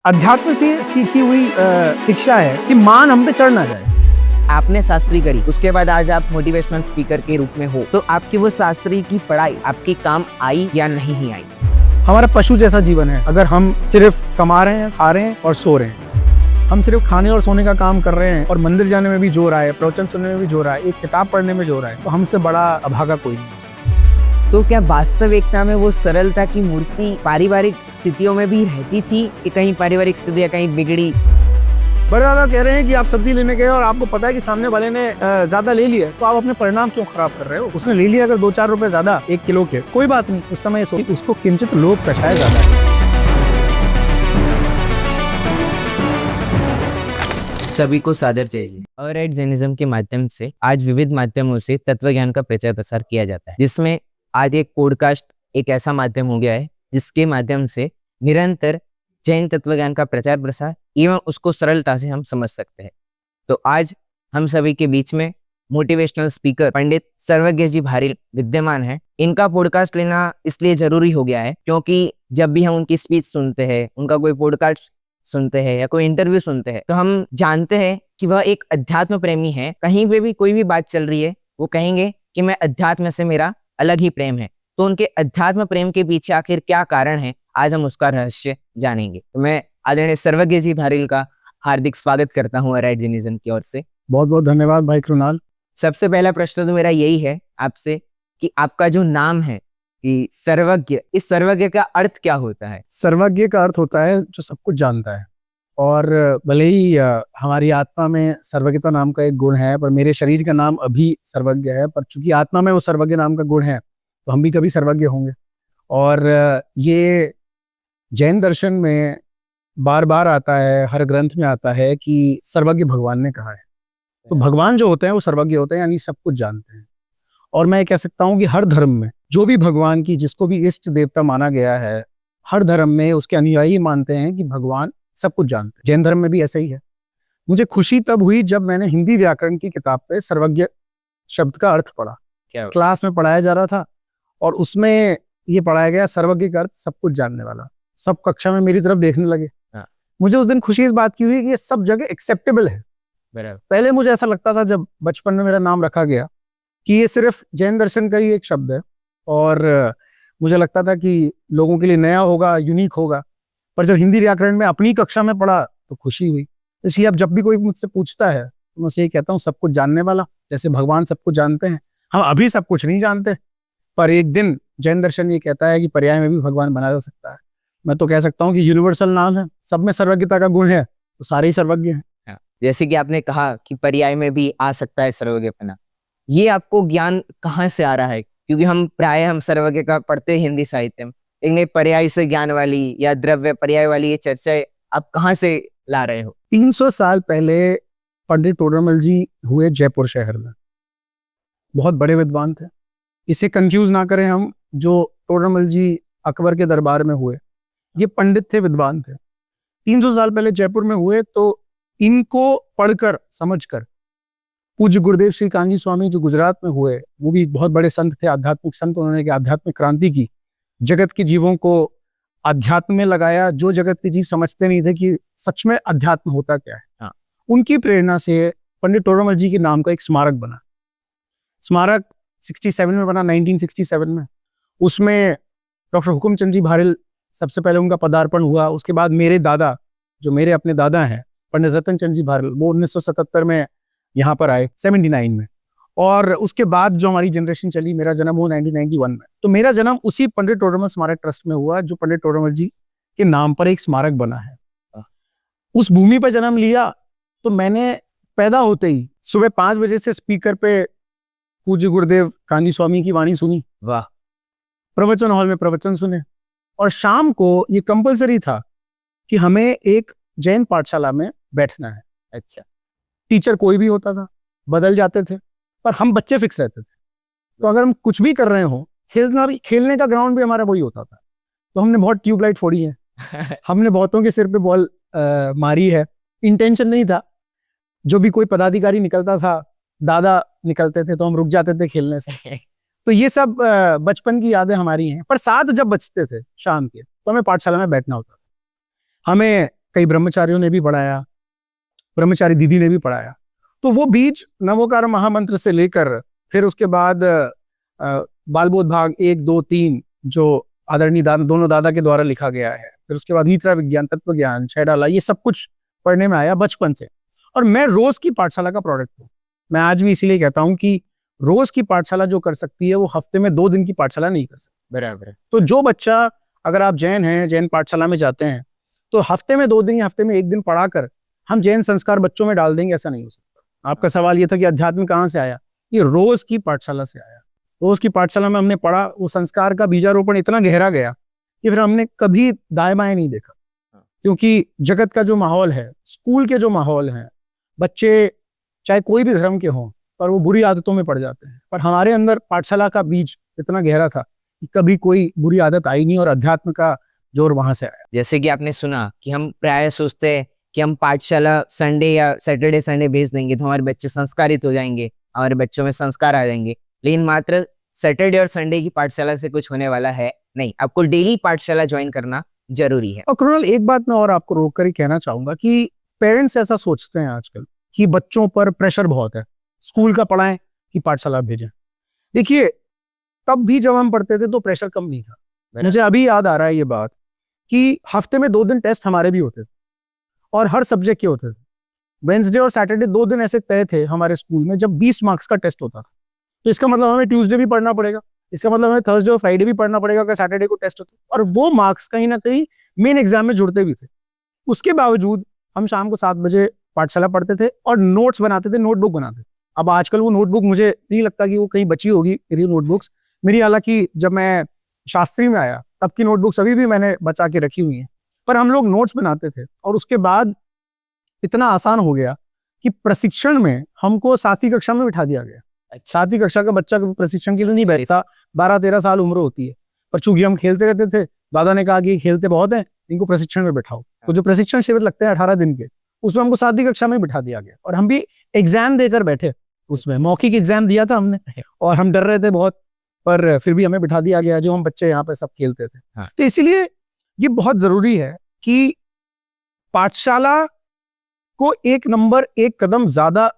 अध्यात्म से सीखी हुई शिक्षा है कि मान हम पे चढ़ ना जाए। आपने शास्त्री करी, उसके बाद आज आप मोटिवेशनल स्पीकर के रूप में हो, तो आपकी वो शास्त्री की पढ़ाई आपके काम आई या नहीं ही आई? हमारा पशु जैसा जीवन है। अगर हम सिर्फ कमा रहे हैं, खा रहे हैं और सो रहे हैं, हम सिर्फ खाने और सोने का काम कर रहे हैं और मंदिर जाने में भी जोर आए, प्रवचन सुनने में भी जोर आए, एक किताब पढ़ने में जोर आए, तो हमसे बड़ा अभागा कोई नहीं। तो क्या वास्तविकता में वो सरलता की मूर्ति पारिवारिक स्थितियों में भी रहती थी कि कहीं पारिवारिक स्थितियां कहीं बिगड़ी? बड़े दादा कह रहे हैं कि आप सब्जी लेने गए और आपको पता है कि सामने वाले ने ज्यादा ले लिया, तो आप अपने परिणाम क्यों खराब कर रहे हो? उसने ले लिया अगर 2-4 रुपए ज्यादा 1 किलो के, कोई बात नहीं, उस समय उसको किंचित लोभ कषाय ज्यादा है। सभी को सादर चाहिए। ऑलराइट जैनिज्म के माध्यम से आज विविध माध्यमों से तत्व ज्ञान का प्रचार प्रसार किया जाता है, जिसमें आज एक पॉडकास्ट एक ऐसा माध्यम हो गया है जिसके माध्यम से निरंतर जैन तत्व ज्ञान का प्रचार प्रसार एवं उसको सरलता से हम समझ सकते हैं। तो आज हम सभी के बीच में मोटिवेशनल स्पीकर पंडित सर्वज्ञ जी भारिल विद्यमान है। इनका पॉडकास्ट लेना इसलिए जरूरी हो गया है क्योंकि जब भी हम उनकी स्पीच सुनते हैं, उनका कोई पॉडकास्ट सुनते हैं या कोई इंटरव्यू सुनते हैं, तो हम जानते हैं कि वह एक अध्यात्म प्रेमी है। कहीं पे भी कोई भी बात चल रही है, वो कहेंगे कि मैं अध्यात्म से मेरा अलग ही प्रेम है। तो उनके अध्यात्म प्रेम के पीछे आखिर क्या कारण है, आज हम उसका रहस्य जानेंगे। तो मैं आदरणीय सर्वज्ञ जी भारिल का हार्दिक स्वागत करता हूँ ऑलराइट जैनिज्म की ओर से। बहुत बहुत धन्यवाद भाई कृणाल। सबसे पहला प्रश्न तो मेरा यही है आपसे कि आपका जो नाम है कि सर्वज्ञ, इस सर्वज्ञ का अर्थ क्या होता है? सर्वज्ञ का अर्थ होता है जो सब कुछ जानता है। और भले ही हमारी आत्मा में सर्वज्ञता नाम का एक गुण है, पर मेरे शरीर का नाम अभी सर्वज्ञ है, पर चूंकि आत्मा में वो सर्वज्ञ नाम का गुण है तो हम भी कभी सर्वज्ञ होंगे। और ये जैन दर्शन में बार बार आता है, हर ग्रंथ में आता है कि सर्वज्ञ भगवान ने कहा है। तो भगवान जो होते हैं वो सर्वज्ञ होते हैं, यानी सब कुछ जानते हैं। और मैं कह सकता हूँ कि हर धर्म में जो भी भगवान की, जिसको भी इष्ट देवता माना गया है, हर धर्म में उसके अनुयायी मानते हैं कि भगवान सब कुछ जानते हैं। जैन धर्म में भी ऐसा ही है। मुझे खुशी तब हुई जब मैंने हिंदी व्याकरण की किताब पे सर्वज्ञ शब्द का अर्थ पढ़ा। क्लास में पढ़ाया जा रहा था और उसमें ये पढ़ाया गया सर्वज्ञ का अर्थ सब कुछ जानने वाला। सब कक्षा में मेरी तरफ देखने लगे। मुझे उस दिन खुशी इस बात की हुई कि ये सब जगह एक्सेप्टेबल है। पहले मुझे ऐसा लगता था जब बचपन में मेरा नाम रखा गया कि ये सिर्फ जैन दर्शन का ही एक शब्द है और मुझे लगता था कि लोगों के लिए नया होगा, यूनिक होगा। पर जब हिंदी व्याकरण में अपनी कक्षा में पढ़ा तो खुशी हुई। इसलिए अब जब भी कोई मुझसे पूछता है तो मैं उसे यही कहता हूँ, सब कुछ जानने वाला। जैसे भगवान सब कुछ जानते हैं, हम अभी सब कुछ नहीं जानते, पर एक दिन जैन दर्शन ये कहता है कि पर्याय में भी भगवान बना जा सकता है। मैं तो कह सकता हूँ कि यूनिवर्सल नाम है, सब में सर्वज्ञता का गुण है, तो सारे ही सर्वज्ञ हैं। जैसे कि आपने कहा कि पर्याय में भी आ सकता है सर्वज्ञपना, ये आपको ज्ञान कहाँ से आ रहा है? क्योंकि हम सर्वज्ञ का पढ़ते हैं हिंदी साहित्य में, लेकिन पर्याय से ज्ञान वाली या द्रव्य पर्याय वाली ये चर्चा आप कहाँ से ला रहे हो? 300 साल पहले पंडित टोडरमल जी हुए जयपुर शहर में। बहुत बड़े विद्वान थे। इसे कंफ्यूज ना करें हम, जो टोडरमल जी अकबर के दरबार में हुए, ये पंडित थे, विद्वान थे। 300 साल पहले जयपुर में हुए, तो इनको पढ़कर समझकर पूज्य गुरुदेव श्री कान्जी स्वामी जो गुजरात में हुए, वो भी बहुत बड़े संत थे, आध्यात्मिक संत। उन्होंने आध्यात्मिक क्रांति की, जगत के जीवों को अध्यात्म में लगाया। जो जगत के जीव समझते नहीं थे कि सच में अध्यात्म होता क्या है, उनकी प्रेरणा से पंडित टोडरमल जी के नाम का एक स्मारक बना। स्मारक 67 में बना, 1967 में। उसमें डॉक्टर हुकुमचंद जी भारिल, सबसे पहले उनका पदार्पण हुआ। उसके बाद मेरे दादा, जो मेरे अपने दादा हैं, पंडित रतन चंद जी भारिल, वो 1977 में यहाँ पर आए, 79 में। और उसके बाद जो हमारी जनरेशन चली, मेरा जन्म हुआ 1991 में। तो मेरा जन्म उसी पंडित टोडरमल स्मारक ट्रस्ट में हुआ, जो पंडित टोडरमल जी के नाम पर एक स्मारक बना है। उस भूमि पर जन्म लिया, तो मैंने पैदा होते ही सुबह 5 बजे से स्पीकर पे पूज्य गुरुदेव कान्जी स्वामी की वाणी सुनी। वाह। प्रवचन हॉल में प्रवचन सुने, और शाम को ये कंपलसरी था कि हमें एक जैन पाठशाला में बैठना है। अच्छा। टीचर कोई भी होता था, बदल जाते थे, पर हम बच्चे फिक्स रहते थे। तो अगर हम कुछ भी कर रहे हो, खेलने का ग्राउंड भी हमारा वही होता था। तो हमने बहुत ट्यूबलाइट फोड़ी है, हमने बहुतों के सिर पे बॉल मारी है। इंटेंशन नहीं था। जो भी कोई पदाधिकारी निकलता था, दादा निकलते थे, तो हम रुक जाते थे खेलने से। तो ये सब बचपन की यादें हमारी हैं। पर 7 जब बजते थे शाम के, तो हमें पाठशाला में बैठना होता था। हमें कई ब्रह्मचारियों ने भी पढ़ाया, ब्रह्मचारी दीदी ने भी पढ़ाया। तो वो बीज नवोकार महामंत्र से लेकर फिर उसके बाद बाल बोध भाग 1, 2, 3 जो आदरणीय दोनों दादा के द्वारा लिखा गया है, फिर उसके बाद गीता विज्ञान, तत्व ज्ञान, छैडाला, ये सब कुछ पढ़ने में आया बचपन से। और मैं रोज की पाठशाला का प्रोडक्ट हूँ। मैं आज भी इसीलिए कहता हूँ कि रोज की पाठशाला जो कर सकती है वो हफ्ते में 2 दिन की पाठशाला नहीं कर सकती। बराबर। तो जो बच्चा, अगर आप जैन हैं, जैन पाठशाला में जाते हैं, तो हफ्ते में 2 दिन या हफ्ते में 1 दिन पढ़ाकर हम जैन संस्कार बच्चों में डाल देंगे, ऐसा नहीं हो सकता। आपका सवाल ये था कि अध्यात्म कहाँ से आया, ये रोज की पाठशाला से आया। रोज की पाठशाला में हमने पढ़ा, वो संस्कार का बीजारोपण इतना गहरा गया कि फिर हमने कभी दाएं बाएं नहीं देखा। क्योंकि जगत का जो माहौल है, स्कूल के जो माहौल है, बच्चे चाहे कोई भी धर्म के हों पर वो बुरी आदतों में पड़ जाते हैं। पर हमारे अंदर पाठशाला का बीज इतना गहरा था कि कभी कोई बुरी आदत आई नहीं और अध्यात्म का जोर वहां से आया। जैसे कि आपने सुना कि हम प्राय सोचते हैं कि हम पाठशाला संडे या सैटरडे संडे भेज देंगे तो हमारे बच्चे संस्कारित हो जाएंगे, हमारे बच्चों में संस्कार आ जाएंगे, लेकिन मात्र सैटरडे और संडे की पाठशाला से कुछ होने वाला है नहीं। आपको डेली पाठशाला ज्वाइन करना जरूरी है। और कृणाल, एक बात मैं और आपको रोक कर ही कहना चाहूंगा कि पेरेंट्स ऐसा सोचते हैं आजकल कि बच्चों पर प्रेशर बहुत है, स्कूल का पढ़ाएं कि पाठशाला भेजें। देखिए, तब भी जब हम पढ़ते थे तो प्रेशर कम नहीं था। मुझे अभी याद आ रहा है ये बात कि हफ्ते में 2 दिन टेस्ट हमारे भी होते थे और हर सब्जेक्ट के होते थे। वेंसडे और सैटरडे 2 दिन ऐसे तय थे हमारे स्कूल में जब 20 मार्क्स का टेस्ट होता था। तो इसका मतलब हमें ट्यूसडे भी पढ़ना पड़ेगा, इसका मतलब हमें थर्सडे और फ्राइडे भी पढ़ना पड़ेगा अगर सैटरडे को टेस्ट होता। और वो मार्क्स कहीं ना कहीं मेन एग्जाम में जुड़ते भी थे। उसके बावजूद हम शाम को 7 बजे पाठशाला पढ़ते थे और नोट्स बनाते थे, नोटबुक बनाते थे। अब आजकल वो नोटबुक मुझे नहीं लगता कि वो कहीं बची होगी, मेरी नोटबुक्स। मेरी हालांकि जब मैं शास्त्री में आया तब की नोटबुक्स अभी भी मैंने बचा के रखी हुई हैं। पर हम लोग नोट्स बनाते थे और उसके बाद इतना आसान हो गया कि प्रशिक्षण में हमको 7वीं कक्षा में बिठा दिया गया। 7वीं कक्षा का बच्चा प्रशिक्षण के लिए नहीं बैठता, 12-13 साल उम्र होती है। पर चूंकि हम खेलते रहते थे, दादा ने कहा कि खेलते बहुत हैं, इनको प्रशिक्षण में बैठाओ। तो जो प्रशिक्षण शिविर लगते हैं 18 दिन के, उसमें हमको 7वीं कक्षा में बिठा दिया गया और हम भी एग्जाम देकर बैठे। उसमें मौखिक एग्जाम दिया था हमने और हम डर रहे थे बहुत, पर फिर भी हमें बिठा दिया गया जो हम बच्चे यहाँ पे सब खेलते थे। तो इसीलिए ये बहुत जरूरी है कि पाठशाला को एक कदम ज्यादा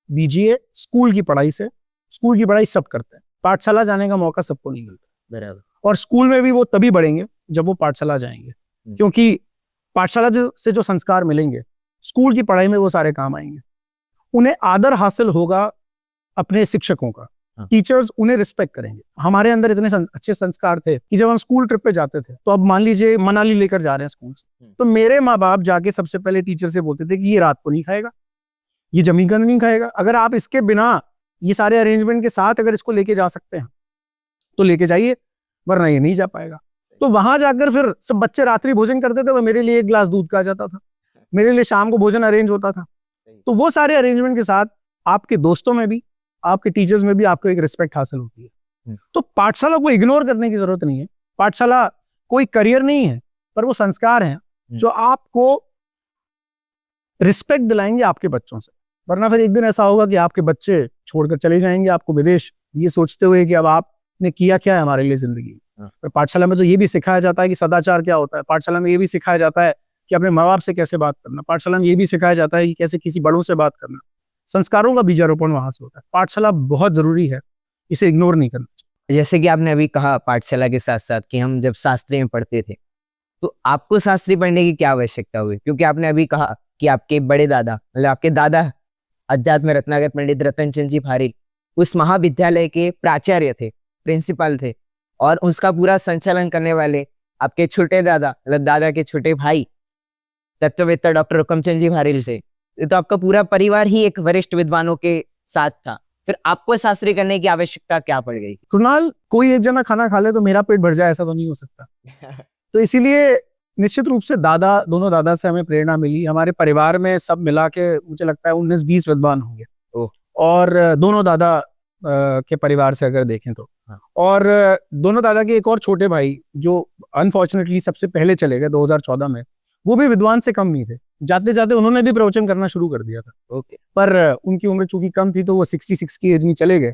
दीजिए स्कूल की पढ़ाई से। स्कूल की पढ़ाई सब करते हैं, पाठशाला जाने का मौका सबको नहीं मिलता। बराबर। और स्कूल में भी वो तभी बढ़ेंगे जब वो पाठशाला जाएंगे, क्योंकि पाठशाला से जो संस्कार मिलेंगे स्कूल की पढ़ाई में वो सारे काम आएंगे। उन्हें आदर हासिल होगा अपने शिक्षकों का, टीचर्स उन्हें रिस्पेक्ट करेंगे। हमारे अंदर इतने अच्छे संस्कार थे कि जब हम स्कूल ट्रिप पे जाते थे, तो अब मान लीजिए मनाली लेकर जा रहे हैं स्कूल से, तो मेरे माँ बाप जाके सबसे पहले टीचर से बोलते थे कि ये रात को नहीं खाएगा, ये जमीन का नहीं खाएगा। अगर आप इसके बिना ये सारे अरेंजमेंट के साथ अगर इसको लेके जा सकते हैं तो लेके जाइए, वरना ये नहीं जा पाएगा। तो वहां जाकर फिर सब बच्चे रात्रि भोजन करते थे, वो मेरे लिए 1 गिलास दूध का आ जाता था, मेरे लिए शाम को भोजन अरेंज होता था। तो वो सारे अरेंजमेंट के साथ आपके दोस्तों में भी, आपके टीचर्स में भी आपको एक रिस्पेक्ट हासिल होती है। तो पाठशाला को इग्नोर करने की जरूरत नहीं है। पाठशाला कोई करियर नहीं है, पर वो संस्कार हैं जो आपको रिस्पेक्ट दिलाएंगे आपके बच्चों से। वरना फिर एक दिन ऐसा होगा कि आपके बच्चे छोड़कर चले जाएंगे आपको विदेश, ये सोचते हुए कि अब आपने किया क्या है हमारे लिए जिंदगी। पर पाठशाला में तो ये भी सिखाया जाता है कि सदाचार क्या होता है। पाठशाला में ये भी सिखाया जाता है कि अपने माँ बाप से कैसे बात करना। पाठशाला में ये भी सिखाया जाता है कि कैसे किसी बड़ों से बात करना। संस्कारों का बीजारोपण वहां से होता है। पाठशाला बहुत जरूरी है, इसे इग्नोर नहीं करना चाहिए। जैसे कि आपने अभी कहा पाठशाला के साथ साथ कि हम जब शास्त्री में पढ़ते थे, तो आपको शास्त्री पढ़ने की क्या आवश्यकता हुई? क्योंकि आपने अभी कहा कि आपके बड़े दादा, मतलब आपके दादा अध्यात्म रत्नाकर पंडित रतन चंद जी भारिल उस महाविद्यालय के प्राचार्य थे, प्रिंसिपल थे, और उसका पूरा संचालन करने वाले आपके छोटे दादा, मतलब दादा के छोटे भाई तत्ववेत्ता डॉक्टर हुकमचंद जी भारिल थे। तो आपका पूरा परिवार ही एक वरिष्ठ विद्वानों के साथ था। फिर आपको शास्त्री करने की आवश्यकता क्या पड़ गई? कृणाल, कोई एक जना खाना खा ले तो मेरा पेट भर जाए, ऐसा तो नहीं हो सकता। तो इसीलिए निश्चित रूप से दोनों दादा से हमें प्रेरणा मिली। हमारे परिवार में सब मिला के मुझे लगता है 19-20 विद्वान होंगे। और दोनों दादा के परिवार से अगर देखें तो, और दोनों दादा के एक और छोटे भाई जो अनफॉर्चुनेटली सबसे पहले चले गए 2014 में, वो भी विद्वान से कम नहीं थे। जाते जाते उन्होंने भी प्रवचन करना शुरू कर दिया था। पर उनकी उम्र चूंकि कम थी तो वो 66 की एज में चले गए।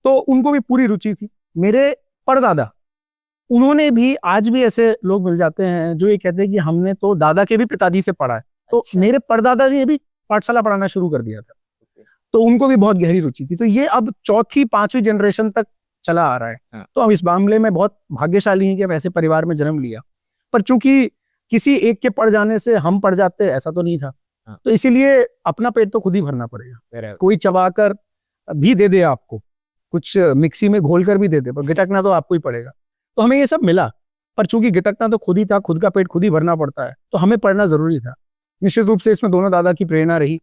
तो उनको भी पूरी रुचि थी। मेरे परदादा उन्होंने भी, आज भी ऐसे लोग मिल जाते हैं जो ये कहते हैं कि हमने तो दादा के भी पिताजी से पढ़ा है। तो मेरे परदादा ने भी पाठशाला पढ़ाना शुरू कर दिया था, तो उनको भी बहुत गहरी रुचि थी। तो ये अब चौथी पांचवी जनरेशन तक चला आ रहा है। तो हम इस मामले में बहुत भाग्यशाली हैं कि हम ऐसे परिवार में जन्म लिया। पर चूंकि किसी एक के पढ़ जाने से हम पढ़ जाते, ऐसा तो नहीं था। तो इसीलिए अपना पेट तो खुद ही भरना पड़ेगा। कोई चबाकर भी दे दे आपको, कुछ मिक्सी में घोल कर भी दे दे, पर गिटकना तो आपको ही पड़ेगा। तो हमें ये सब मिला, पर चूंकि गिटकना तो खुद ही था, खुद का पेट खुद ही भरना पड़ता है, तो हमें पढ़ना जरूरी था। निश्चित रूप से इसमें दोनों दादा की प्रेरणा रही।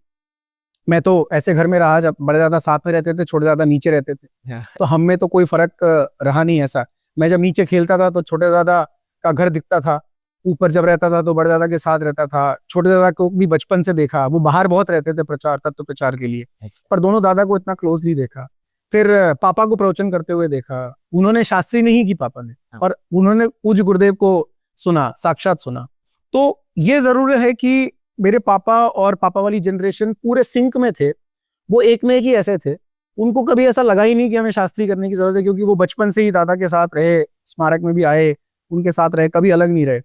मैं तो ऐसे घर में रहा जब बड़े दादा साथ में रहते थे, छोटे दादा नीचे रहते थे, तो हम में तो कोई फर्क रहा नहीं ऐसा। मैं जब नीचे खेलता था तो छोटे दादा का घर दिखता था, ऊपर जब रहता था तो बड़े दादा के साथ रहता था। छोटे दादा को भी बचपन से देखा, वो बाहर बहुत रहते थे प्रचार, तत्व प्रचार के लिए, पर दोनों दादा को इतना क्लोजली देखा। फिर पापा को प्रवचन करते हुए देखा। उन्होंने शास्त्री नहीं की पापा ने, और उन्होंने पूज्य गुरुदेव को सुना, साक्षात सुना। तो ये जरूर है कि मेरे पापा और पापा वाली जनरेशन पूरे सिंक में थे, वो एक में एक ही ऐसे थे। उनको कभी ऐसा लगा ही नहीं कि हमें शास्त्री करने की जरूरत है, क्योंकि वो बचपन से ही दादा के साथ रहे, स्मारक में भी आए, उनके साथ रहे, कभी अलग नहीं रहे।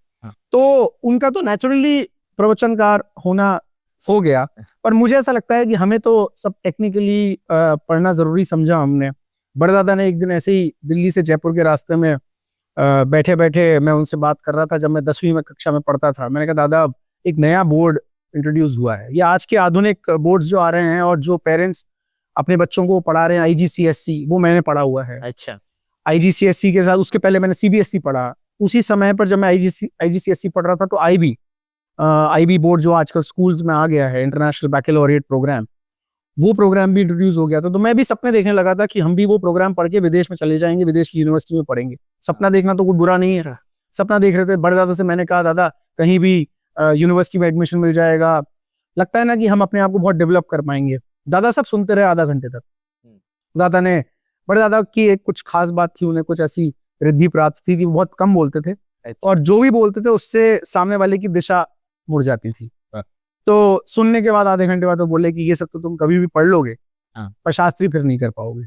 तो उनका तो नेचुरली प्रवचनकार होना हो गया। पर मुझे ऐसा लगता है कि हमें तो सब टेक्निकली पढ़ना जरूरी समझा हमने। बड़े दादा ने एक दिन ऐसे ही दिल्ली से जयपुर के रास्ते में बैठे बैठे मैं उनसे बात कर रहा था, जब मैं 10वीं में कक्षा में पढ़ता था। मैंने कहा दादा, एक नया बोर्ड इंट्रोड्यूस हुआ है, ये आज के आधुनिक बोर्ड्स जो आ रहे हैं और जो पेरेंट्स अपने बच्चों को पढ़ा रहे हैं, IGCSE, वो मैंने पढ़ा हुआ है। अच्छा। IGCSE के साथ उसके पहले मैंने CBSE पढ़ा। उसी समय पर जब मैं IGCSE पढ़ रहा था तो IB बोर्ड जो आजकल स्कूल्स में आ गया है, इंटरनेशनल बैकलॉरिएट प्रोग्राम, वो प्रोग्राम भी इंट्रोड्यूस हो गया था। तो मैं भी सपने देखने लगा था कि हम भी वो प्रोग्राम पढ़ के विदेश में चले जाएंगे, विदेश की यूनिवर्सिटी में पढ़ेंगे। सपना देखना तो कुछ बुरा नहीं है, सपना देख रहे थे। बड़े दादा से मैंने कहा, दादा कहीं भी यूनिवर्सिटी में एडमिशन मिल जाएगा, लगता है ना कि हम अपने आप को बहुत डेवलप कर पाएंगे। दादा सब सुनते रहे आधा घंटे तक। दादा ने, बड़े दादा की एक कुछ खास बात थी, उन्हें कुछ ऐसी रिद्धि प्राप्त थी कि वो बहुत कम बोलते थे, और जो भी बोलते थे उससे सामने वाले की दिशा मुड़ जाती थी। तो सुनने के बाद आधे घंटे बाद वो बोले कि ये सब तो तुम कभी भी पढ़ लोगे, पर शास्त्री फिर नहीं कर पाओगे।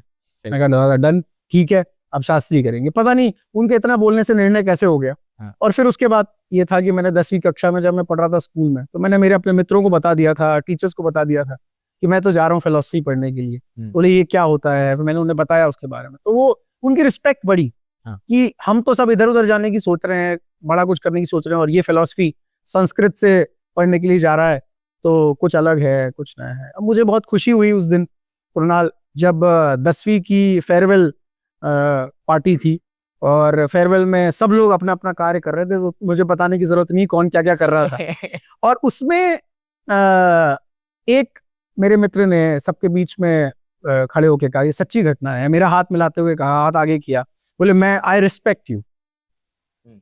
मैं कहा दादा डन, ठीक है, अब शास्त्री करेंगे। पता नहीं उनके इतना बोलने से निर्णय कैसे हो गया। और फिर उसके बाद ये था कि मैंने 10वीं कक्षा में जब मैं पढ़ रहा था स्कूल में, तो मैंने मेरे अपने मित्रों को बता दिया था, टीचर्स को बता दिया था कि मैं तो जा रहा हूँ फिलोसफी पढ़ने के लिए। बोले ये क्या होता है, फिर मैंने उन्हें बताया उसके बारे में। तो वो उनकी रिस्पेक्ट बढ़ी कि हम तो सब इधर उधर जाने की सोच रहे हैं, बड़ा कुछ करने की सोच रहे हैं, और ये फिलोसफी संस्कृत से पढ़ने के लिए जा रहा है, तो कुछ अलग है, कुछ नया है। अब मुझे बहुत खुशी हुई उस दिन कुणाल, जब 10वीं की फेयरवेल पार्टी थी, और फेयरवेल में सब लोग अपना अपना कार्य कर रहे थे, तो मुझे बताने की जरूरत नहीं कौन क्या क्या कर रहा था। और उसमें एक मेरे मित्र ने सबके बीच में खड़े होकर कहा, ये सच्ची घटना है, मेरा हाथ मिलाते हुए कहा, हाथ आगे किया, बोले मैं आई रिस्पेक्ट यू।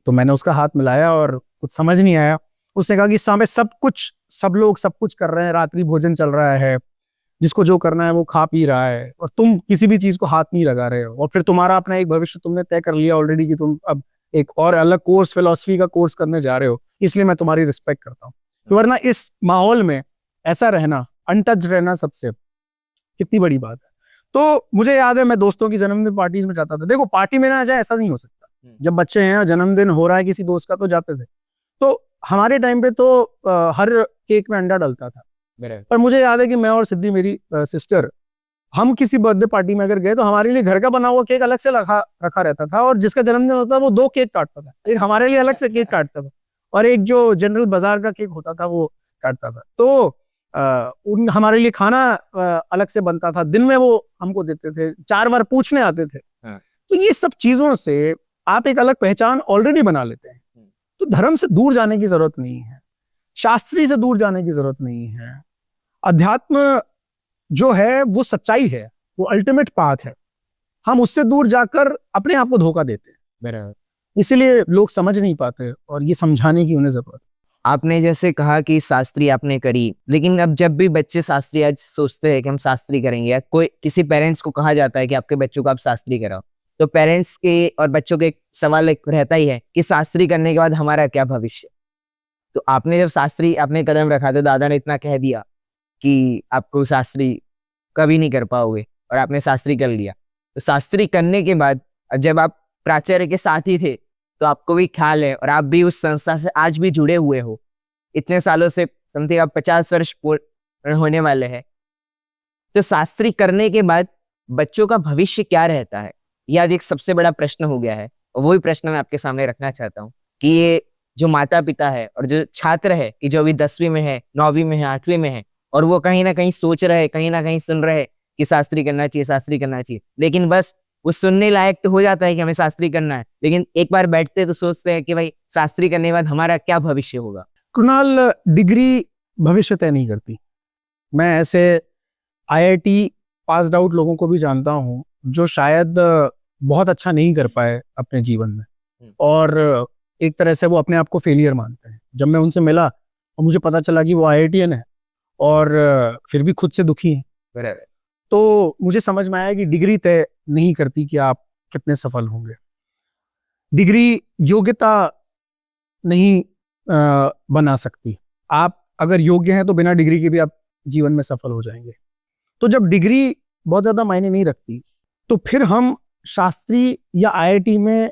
तो मैंने उसका हाथ मिलाया और कुछ समझ नहीं आया। उसने कहा कि सामने सब लोग सब कुछ कर रहे हैं, रात्रि भोजन चल रहा है, जिसको जो करना है वो खा पी रहा है, और तुम किसी भी चीज को हाथ नहीं लगा रहे हो। और फिर तुम्हारा अपना एक भविष्य तुमने तय कर लिया ऑलरेडी कि तुम अब एक और अलग कोर्स, फिलोसफी का कोर्स करने जा रहे हो, इसलिए मैं तुम्हारी रिस्पेक्ट करता हूँ। तो वरना इस माहौल में ऐसा रहना, अनटच रहना, सबसे कितनी बड़ी बात है। तो मुझे याद है मैं दोस्तों की जन्मदिन पार्टी में जाता था। देखो पार्टी में ना जाए ऐसा नहीं हो सकता, जब बच्चे हैं, जन्मदिन हो रहा है किसी दोस्त का, तो जाते थे। तो हमारे टाइम पे तो हर केक में अंडा डलता था। पर मुझे याद है कि मैं और सिद्धि, मेरी सिस्टर, हम किसी बर्थडे पार्टी में अगर गए तो हमारे लिए घर का बना हुआ केक अलग से रखा रहता था, और जिसका जन्मदिन होता था वो 2 केक काटता था, एक हमारे लिए अलग से केक काटता था, और एक जो जनरल बाजार का केक होता था वो काटता था। तो हमारे लिए खाना अलग से बनता था, दिन में वो हमको देते थे, 4 बार पूछने आते थे। तो ये सब चीजों से आप एक अलग पहचान ऑलरेडी बना लेते हैं। तो धर्म से दूर जाने की जरूरत नहीं है, शास्त्री से दूर जाने की जरूरत नहीं है। अध्यात्म जो है वो सच्चाई है, वो अल्टीमेट पाथ है। हम उससे दूर जाकर अपने आप को धोखा देते हैं, इसलिए लोग समझ नहीं पाते, और ये समझाने की उन्हें जरूरत है। आपने जैसे कहा कि शास्त्री आपने करी, लेकिन अब जब भी बच्चे शास्त्री आज सोचते हैं कि हम शास्त्री करेंगे, या कोई किसी पेरेंट्स को कहा जाता है कि आपके बच्चों को आप शास्त्री कराओ, तो पेरेंट्स के और बच्चों के सवाल एक रहता ही है कि शास्त्री करने के बाद हमारा क्या भविष्य। तो आपने जब शास्त्री आपने कदम रखा, तो दादा ने इतना कह दिया कि आपको शास्त्री कभी नहीं कर पाओगे, और आपने शास्त्री कर लिया। तो शास्त्री करने के बाद जब आप प्राचार्य के साथ ही थे, तो आपको भी ख्याल है और आप भी उस संस्था से आज भी जुड़े हुए हो, इतने सालों से, समथिंग आप 50 वर्ष पूर्ण होने वाले हैं। तो शास्त्री करने के बाद बच्चों का भविष्य क्या रहता है, यह आज एक सबसे बड़ा प्रश्न हो गया है। और वही प्रश्न मैं आपके सामने रखना चाहता हूँ कि ये जो माता पिता है और जो छात्र है कि जो अभी 10वीं में है, 9वीं में है, 8वीं में है, और वो कहीं ना कहीं सोच रहे, कहीं ना कहीं सुन रहे कि शास्त्री करना चाहिए, शास्त्री करना चाहिए, लेकिन बस वो सुनने लायक तो हो जाता है कि हमें शास्त्री करना है, लेकिन एक बार बैठते तो सोचते हैं कि भाई शास्त्री करने के बाद हमारा क्या भविष्य होगा। कुणाल, डिग्री भविष्य तय नहीं करती। मैं ऐसे आईआईटी पास्ड आउट लोगों को भी जानता हूँ जो शायद बहुत अच्छा नहीं कर पाए अपने जीवन में, और एक तरह से वो अपने आप को फेलियर मानते हैं। जब मैं उनसे मिला और मुझे पता चला कि वो आईआईटीएन है और फिर भी खुद से दुखी हैं, तो मुझे समझ में आया कि डिग्री तय नहीं करती कि आप कितने सफल होंगे। डिग्री योग्यता नहीं बना सकती। आप अगर योग्य हैं तो बिना डिग्री के भी आप जीवन में सफल हो जाएंगे। तो जब डिग्री बहुत ज्यादा मायने नहीं रखती, तो फिर हम शास्त्री या आईआईटी में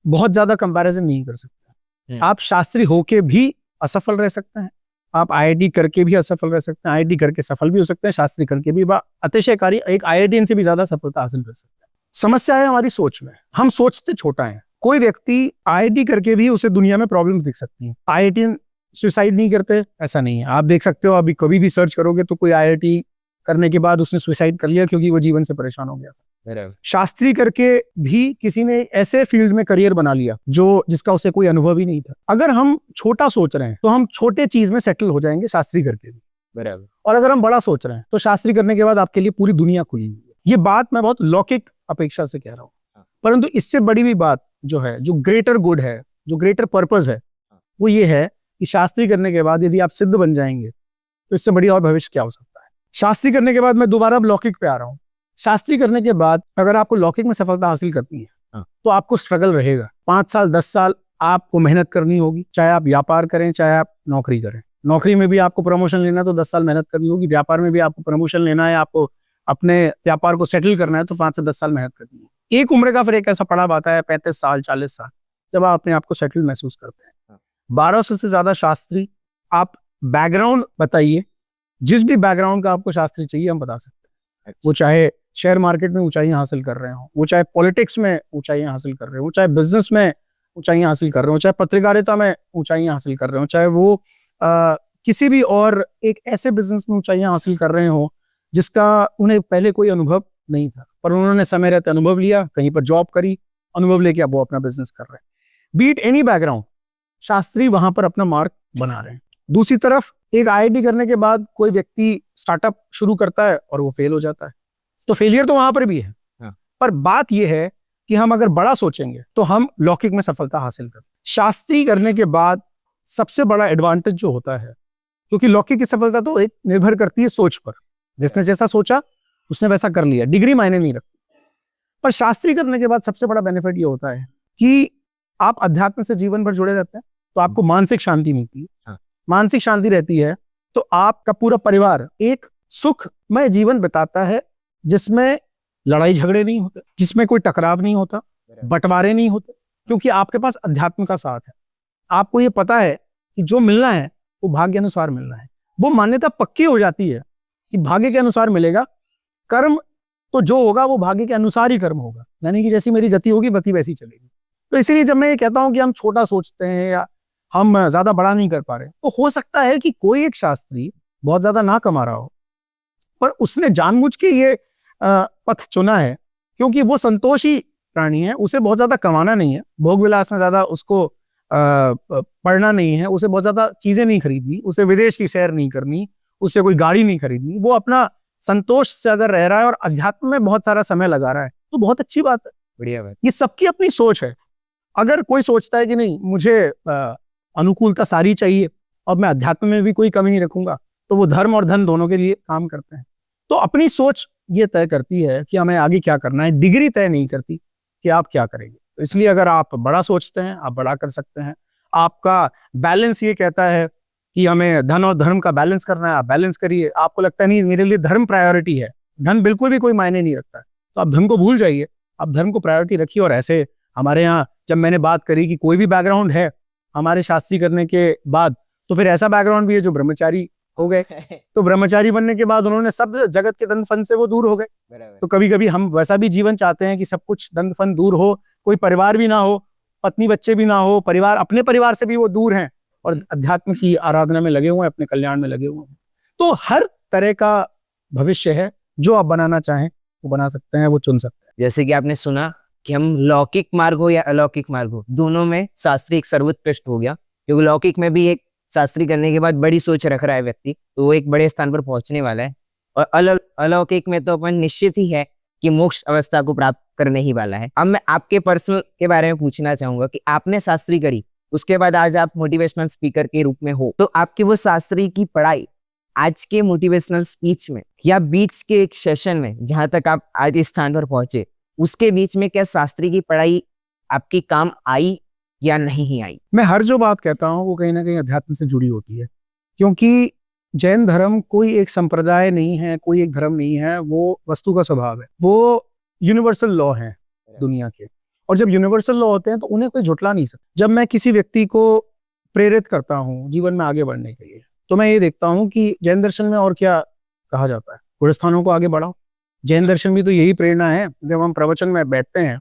बहुत ज्यादा कंपैरिजन नहीं कर सकते। आप शास्त्री होके भी असफल रह सकते हैं, आप आईआईटी करके भी असफल रह सकते हैं, आईआईटी करके सफल भी हो सकते हैं, शास्त्री करके भी अतिशयकारी एक आईआईटीएन से भी ज्यादा सफलता हासिल कर सकते हैं। समस्या है हमारी सोच में, हम सोचते छोटा है। कोई व्यक्ति आईआईटी करके भी उसे दुनिया में प्रॉब्लम दिख सकती है। आईआईटीएन सुसाइड नहीं करते, ऐसा नहीं है। आप देख सकते हो, अभी कभी भी सर्च करोगे तो कोई आईआईटी करने के बाद उसने सुसाइड कर लिया क्योंकि वो जीवन से परेशान हो गया था। शास्त्री करके भी किसी ने ऐसे फील्ड में करियर बना लिया जिसका उसे कोई अनुभव ही नहीं था। अगर हम छोटा सोच रहे हैं तो हम छोटे चीज में सेटल हो जाएंगे शास्त्री करके भी, बराबर। और अगर हम बड़ा सोच रहे हैं तो शास्त्री करने के बाद आपके लिए पूरी दुनिया खुली हुई है। ये बात मैं बहुत लौकिक अपेक्षा से कह रहा हूँ, परंतु इससे बड़ी भी बात जो है, जो ग्रेटर गुड है, जो ग्रेटर पर्पस है, वो ये है कि शास्त्री करने के बाद यदि आप सिद्ध बन जाएंगे तो इससे बड़ी और भविष्य क्या हो सकता है। शास्त्री करने के बाद मैं दोबारा अब लौकिक पे आ रहा हूँ। शास्त्री करने के बाद अगर आपको लौकिक में सफलता हासिल करनी है तो आपको स्ट्रगल रहेगा। 5 साल 10 साल आपको मेहनत करनी होगी, चाहे आप व्यापार करें चाहे आप नौकरी करें। नौकरी में भी आपको प्रमोशन लेना है तो 10 साल मेहनत करनी होगी, व्यापार में भी आपको प्रमोशन लेना है, आपको अपने व्यापार को सेटल करना है तो 5 से 10 साल मेहनत करनी है। एक उम्र का फिर एक ऐसा पड़ाव आता है 35 साल 40 साल, जब आप अपने आप को सेटल महसूस करते हैं। 1200 से ज्यादा शास्त्री, आप बैकग्राउंड बताइए, जिस भी बैकग्राउंड का आपको शास्त्री चाहिए हम बता सकते हैं। वो चाहे शेयर मार्केट में ऊंचाइयां हासिल कर रहे हो, वो चाहे पॉलिटिक्स में ऊंचाइयां हासिल कर रहे हो, चाहे बिजनेस में ऊंचाइयां हासिल कर रहे हो, चाहे पत्रकारिता में ऊंचाइयां हासिल कर रहे हो, चाहे वो किसी भी और एक ऐसे बिजनेस में ऊंचाइयां हासिल कर रहे हो जिसका उन्हें पहले कोई अनुभव नहीं था, पर उन्होंने समय रहते अनुभव लिया, कहीं पर जॉब करी, अनुभव लेके अब वो अपना बिजनेस कर रहे हैं। बीट एनी बैकग्राउंड, शास्त्री वहां पर अपना मार्क बना रहे हैं। दूसरी तरफ एक आईआईटी करने के बाद कोई व्यक्ति स्टार्टअप शुरू करता है और वो फेल हो जाता है, तो फेलियर तो वहां पर भी है। पर बात यह है कि हम अगर बड़ा सोचेंगे तो हम लौकिक में सफलता हासिल करें। शास्त्री करने के बाद सबसे बड़ा एडवांटेज जो होता है, क्योंकि लौकिक की सफलता तो एक निर्भर करती है सोच पर, जिसने जैसा सोचा उसने वैसा कर लिया, डिग्री मायने नहीं रखती। पर शास्त्री करने के बाद सबसे बड़ा बेनिफिट ये होता है कि आप अध्यात्म से जीवन भर जुड़े रहते हैं, तो आपको मानसिक शांति मिलती है। मानसिक शांति रहती है तो आपका पूरा परिवार एक सुखमय जीवन बिताता है, जिसमें लड़ाई झगड़े नहीं होते, जिसमें कोई टकराव नहीं होता, बंटवारे नहीं होते, क्योंकि आपके पास अध्यात्म का साथ है। आपको ये पता है कि जो मिलना है वो भाग्य अनुसार मिलना है। वो मान्यता पक्की हो जाती है कि भाग्य के अनुसार मिलेगा, कर्म तो जो होगा वो भाग्य के अनुसार ही कर्म होगा, यानी कि जैसी मेरी गति होगी गति वैसी चलेगी। तो इसीलिए जब मैं ये कहता हूं कि हम छोटा सोचते हैं या हम ज्यादा बड़ा नहीं कर पा रहे, तो हो सकता है कि कोई एक शास्त्री बहुत ज्यादा ना कमा रहा हो, पर उसने जानबूझ के ये पथ चुना है क्योंकि वो संतोषी प्राणी है, उसे बहुत ज्यादा कमाना नहीं है, भोग विलास में ज्यादा उसको पढ़ना नहीं है, उसे बहुत ज्यादा चीजें नहीं खरीदनी, उसे विदेश की सैर नहीं करनी, उसे कोई गाड़ी नहीं खरीदनी। वो अपना संतोष से अगर रह रहा है और अध्यात्म में बहुत सारा समय लगा रहा है तो बहुत अच्छी बात है, बढ़िया बात। ये सबकी अपनी सोच है। अगर कोई सोचता है कि नहीं मुझे अनुकूलता सारी चाहिए और मैं अध्यात्म में भी कोई कमी नहीं रखूंगा, तो वो धर्म और धन दोनों के लिए काम करते हैं। तो अपनी सोच ये तय करती है कि हमें आगे क्या करना है, डिग्री तय नहीं करती कि आप क्या करेंगे। तो इसलिए अगर आप बड़ा सोचते हैं आप बड़ा कर सकते हैं। आपका बैलेंस ये कहता है कि हमें धन और धर्म का बैलेंस करना है, आप बैलेंस करिए। आपको लगता है नहीं मेरे लिए धर्म प्रायोरिटी है, धन बिल्कुल भी कोई मायने नहीं रखता है, तो आप धन को भूल जाइए, आप धर्म को प्रायोरिटी रखिए और ऐसे हमारे यहाँ जब मैंने बात करी कि कोई भी बैकग्राउंड है हमारे शास्त्री करने के बाद, तो फिर ऐसा बैकग्राउंड भी है जो ब्रह्मचारी हो गए। तो ब्रह्मचारी बनने के बाद उन्होंने सब जगत के दंड फंद से वो दूर हो गए। तो कभी कभी हम वैसा भी जीवन चाहते हैं कि सब कुछ दंड फंद दूर हो, कोई परिवार भी ना हो, पत्नी बच्चे भी ना हो, परिवार अपने परिवार से भी वो दूर हैं और अध्यात्म की आराधना में लगे हुए हैं, अपने कल्याण में लगे हुए हैं। तो हर तरह का भविष्य है, जो आप बनाना चाहें वो बना सकते हैं, वो चुन सकते हैं। जैसे कि आपने सुना कि हम लौकिक मार्ग हो या अलौकिक मार्ग हो, दोनों में शास्त्री एक सर्वोत्कृष्ट हो गया, क्योंकि लौकिक में भी एक शास्त्री करने के बाद बड़ी सोच रख रहा है व्यक्ति, तो वो एक बड़े स्थान पर पहुंचने वाला है। और अलौकिक में तो अपन निश्चित ही है कि मोक्ष अवस्था को प्राप्त करने ही वाला है। अब मैं आपके पर्सनल के बारे में पूछना चाहूंगा कि आपने शास्त्री करी, उसके बाद आज आप मोटिवेशनल स्पीकर के रूप में हो, तो आपकी वो शास्त्री की पढ़ाई आज के मोटिवेशनल स्पीच में या बीच के एक सेशन में जहां तक आप आज इस स्थान पर पहुंचे, उसके बीच में क्या शास्त्री की पढ़ाई आपकी काम आई या नहीं ही आई? मैं हर जो बात कहता हूँ वो कहीं ना कहीं अध्यात्म से जुड़ी होती है, क्योंकि जैन धर्म कोई एक संप्रदाय नहीं है, कोई एक धर्म नहीं है, वो वस्तु का स्वभाव है, वो यूनिवर्सल लॉ है दुनिया के। और जब यूनिवर्सल लॉ होते हैं तो उन्हें कोई झुटला नहीं सकता। जब मैं किसी व्यक्ति को प्रेरित करता हूँ जीवन में आगे बढ़ने के लिए, तो मैं ये देखता हूँ कि जैन दर्शन में और क्या कहा जाता है, गुणस्थानों को आगे बढ़ाओ। जैन दर्शन भी तो यही प्रेरणा है। जब हम प्रवचन में बैठते हैं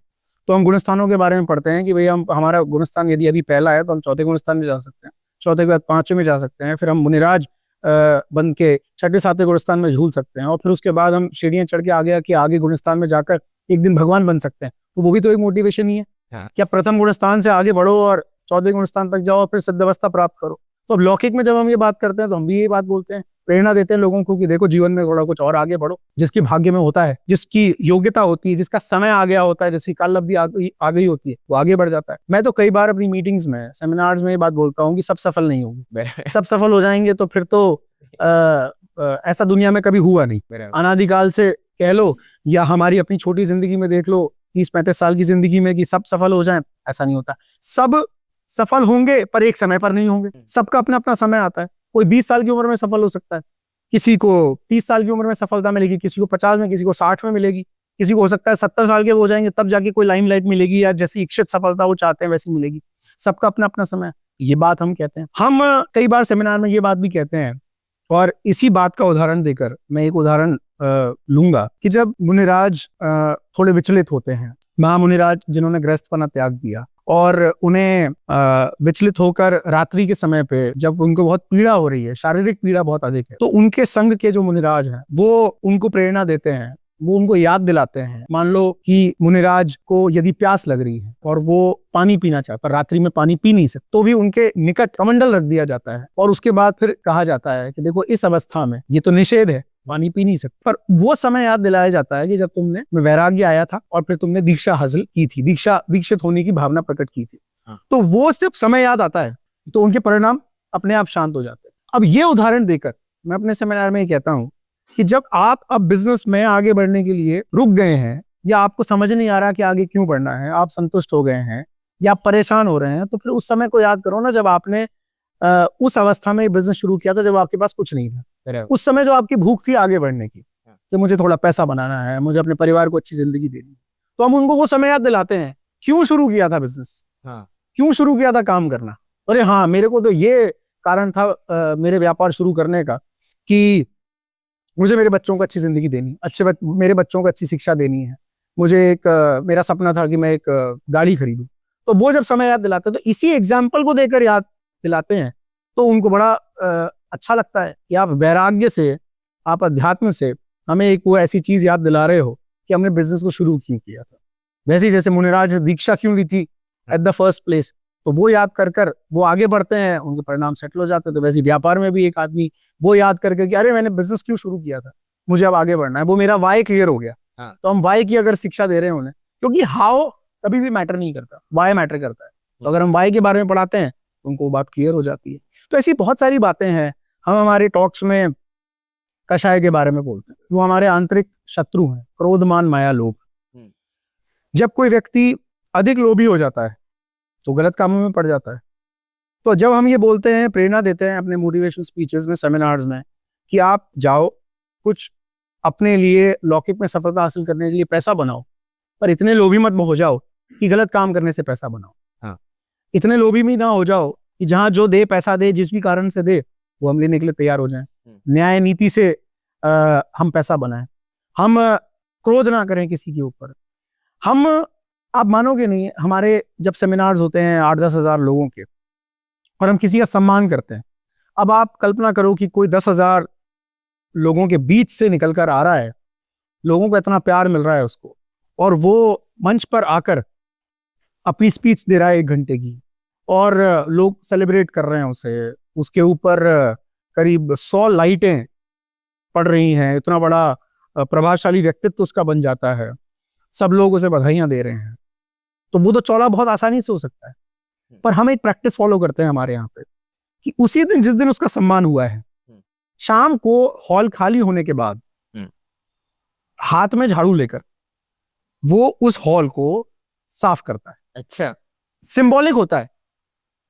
तो हम गुणस्थानों के बारे में पढ़ते हैं कि भाई हम हमारा गुणस्थान यदि अभी पहला है तो हम चौथे गुणस्थान में जा सकते हैं, चौथे के बाद पांचवें में जा सकते हैं, फिर हम मुनिराज बन के छठे सातवें गुणस्थान में झूल सकते हैं, और फिर उसके बाद हम सीढ़ियां चढ़ के आगे गुणस्थान में जाकर एक दिन भगवान बन सकते हैं। तो वो भी तो एक मोटिवेशन ही है। हाँ। क्या प्रथम गुणस्थान से आगे बढ़ो और चौथे गुणस्थान तक जाओ और फिर सिद्धावस्था प्राप्त करो। तो अब लौकिक में जब हम ये बात करते हैं तो हम भी ये बात बोलते हैं, प्रेरणा देते हैं लोगों को कि देखो जीवन में थोड़ा कुछ और आगे बढ़ो। जिसकी भाग्य में होता है, जिसकी योग्यता होती है, जिसका समय आ गया होता है, जिसकी काल अवधि आ गई होती है, वो आगे बढ़ जाता है। मैं तो कई बार अपनी मीटिंग्स में, सेमिनार्स में ये बात बोलता हूँ कि सब सफल नहीं होंगे। सब सफल हो जाएंगे तो फिर तो ऐसा दुनिया में कभी हुआ नहीं। अनादिकाल से कह लो या हमारी अपनी छोटी जिंदगी में देख लो, 30-35 साल की जिंदगी में, कि सब सफल हो जाएं, ऐसा नहीं होता। सब सफल होंगे पर एक समय पर नहीं होंगे। सबका अपना अपना समय आता है। कोई 20 साल की उम्र में सफल हो सकता है, किसी को 30 साल की उम्र में सफलता मिलेगी, किसी को 50 में, किसी को 60 में मिलेगी, किसी को हो सकता है 70 साल के हो जाएंगे तब जाके कोई लाइमलाइट मिलेगी, या जैसी इच्छित सफलता वो चाहते हैं वैसी मिलेगी। सबका अपना अपना समय है। ये बात हम कहते हैं। हम कई बार सेमिनार में ये बात भी कहते हैं, और इसी बात का उदाहरण देकर मैं एक उदाहरण लूंगा कि जब मुनिराज थोड़े विचलित होते हैं, महामुनिराज जिन्होंने गृहस्थपना त्याग दिया और उन्हें विचलित होकर रात्रि के समय पे जब उनको बहुत पीड़ा हो रही है, शारीरिक पीड़ा बहुत अधिक है, तो उनके संग के जो मुनिराज हैं वो उनको प्रेरणा देते हैं, वो उनको याद दिलाते हैं। मान लो कि मुनिराज को यदि प्यास लग रही है और वो पानी पीना चाहता पर रात्रि में पानी पी नहीं सकते, तो भी उनके निकट कमंडल रख दिया जाता है और उसके बाद फिर कहा जाता है कि देखो इस अवस्था में ये तो निषेध है, पानी पी नहीं सकते, पर वो समय याद दिलाया जाता है कि जब तुमने वैराग्य आया था और फिर तुमने दीक्षा हासिल की थी, दीक्षित होने की भावना प्रकट की थी। तो वो जब समय याद आता है तो उनके परिणाम अपने आप शांत हो जाते हैं। अब ये उदाहरण देकर मैं अपने सेमिनार में ये कहता हूँ कि जब आप अब बिजनेस में आगे बढ़ने के लिए रुक गए हैं, या आपको समझ नहीं आ रहा कि आगे क्यों बढ़ना है, आप संतुष्ट हो गए हैं या आप परेशान हो रहे हैं, तो फिर उस समय को याद करो ना जब आपने उस अवस्था में बिजनेस शुरू किया था जब आपके पास कुछ नहीं था। उस समय जो आपकी भूख थी आगे बढ़ने की, कि मुझे थोड़ा पैसा बनाना है, मुझे अपने परिवार को अच्छी जिंदगी देनी है, तो हम उनको वो समय याद दिलाते हैं क्यों शुरू किया था बिजनेस, क्यों शुरू किया था काम करना। अरे हाँ, मेरे को तो ये कारण था मेरे व्यापार शुरू करने का कि मुझे मेरे बच्चों को अच्छी जिंदगी देनी, मेरे बच्चों को अच्छी शिक्षा देनी है, मुझे मेरा सपना था कि मैं एक गाड़ी खरीदूं। तो वो जब समय याद दिलाते हैं तो इसी एग्जाम्पल को देकर याद दिलाते हैं, तो उनको बड़ा अच्छा लगता है कि आप वैराग्य से, आप अध्यात्म से हमें एक वो ऐसी चीज याद दिला रहे हो कि हमने बिजनेस को शुरू क्यों किया था। वैसे ही जैसे मुनिराज दीक्षा क्यों ली थी एट द फर्स्ट प्लेस, तो वो याद कर वो आगे बढ़ते हैं, उनके परिणाम सेटल हो जाते हैं। तो वैसे व्यापार में भी एक आदमी वो याद करके कि अरे मैंने बिजनेस क्यों शुरू किया था, मुझे अब आगे बढ़ना है, वो मेरा वाई क्लियर हो गया। तो हम वाई की अगर शिक्षा दे रहे हैं उन्हें, क्योंकि हाउ कभी भी मैटर नहीं करता, वाई मैटर करता है। तो अगर हम वाई के बारे में पढ़ाते हैं तो उनको बात क्लियर हो जाती है। तो ऐसी बहुत सारी बातें हैं। हम हमारे टॉक्स में कषाय के बारे में बोलते हैं, वो हमारे आंतरिक शत्रु हैं, क्रोध मान माया लोभ। जब कोई व्यक्ति अधिक लोभी हो जाता है तो गलत कामों में पड़ जाता है। तो जब हम ये बोलते हैं, प्रेरणा देते हैं अपने मोटिवेशनल स्पीचेस में, सेमिनार्स में, कि आप जाओ कुछ अपने लिए लौकिक में सफलता हासिल करने के लिए पैसा बनाओ, पर इतने लोभी मत हो जाओ कि गलत काम करने से पैसा बनाओ। हाँ। इतने लोभी भी ना हो जाओ कि जहां जो दे पैसा दे, जिस भी कारण से दे, वो हम लेने के लिए तैयार हो जाएं। न्याय नीति से हम पैसा बनाएं। हम क्रोध ना करें किसी के ऊपर। हम, आप मानोगे नहीं, हमारे जब सेमिनार्स होते हैं 8-10 हज़ार लोगों के, और हम किसी का सम्मान करते हैं, अब आप कल्पना करो कि कोई 10,000 लोगों के बीच से निकल कर आ रहा है, लोगों को इतना प्यार मिल रहा है उसको, और वो मंच पर आकर अपनी स्पीच दे रहा है 1 घंटे की, और लोग सेलिब्रेट कर रहे हैं उसे, उसके ऊपर करीब 100 लाइटें पड़ रही हैं, इतना बड़ा प्रभावशाली व्यक्तित्व उसका बन जाता है, सब लोग उसे बधाइयां दे रहे हैं, तो वो तो चौड़ा बहुत आसानी से हो सकता है। पर हम एक प्रैक्टिस फॉलो करते हैं हमारे यहाँ पे कि उसी दिन, जिस दिन उसका सम्मान हुआ है, शाम को हॉल खाली होने के बाद हाथ में झाड़ू लेकर वो उस हॉल को साफ करता है। अच्छा। सिंबॉलिक होता है,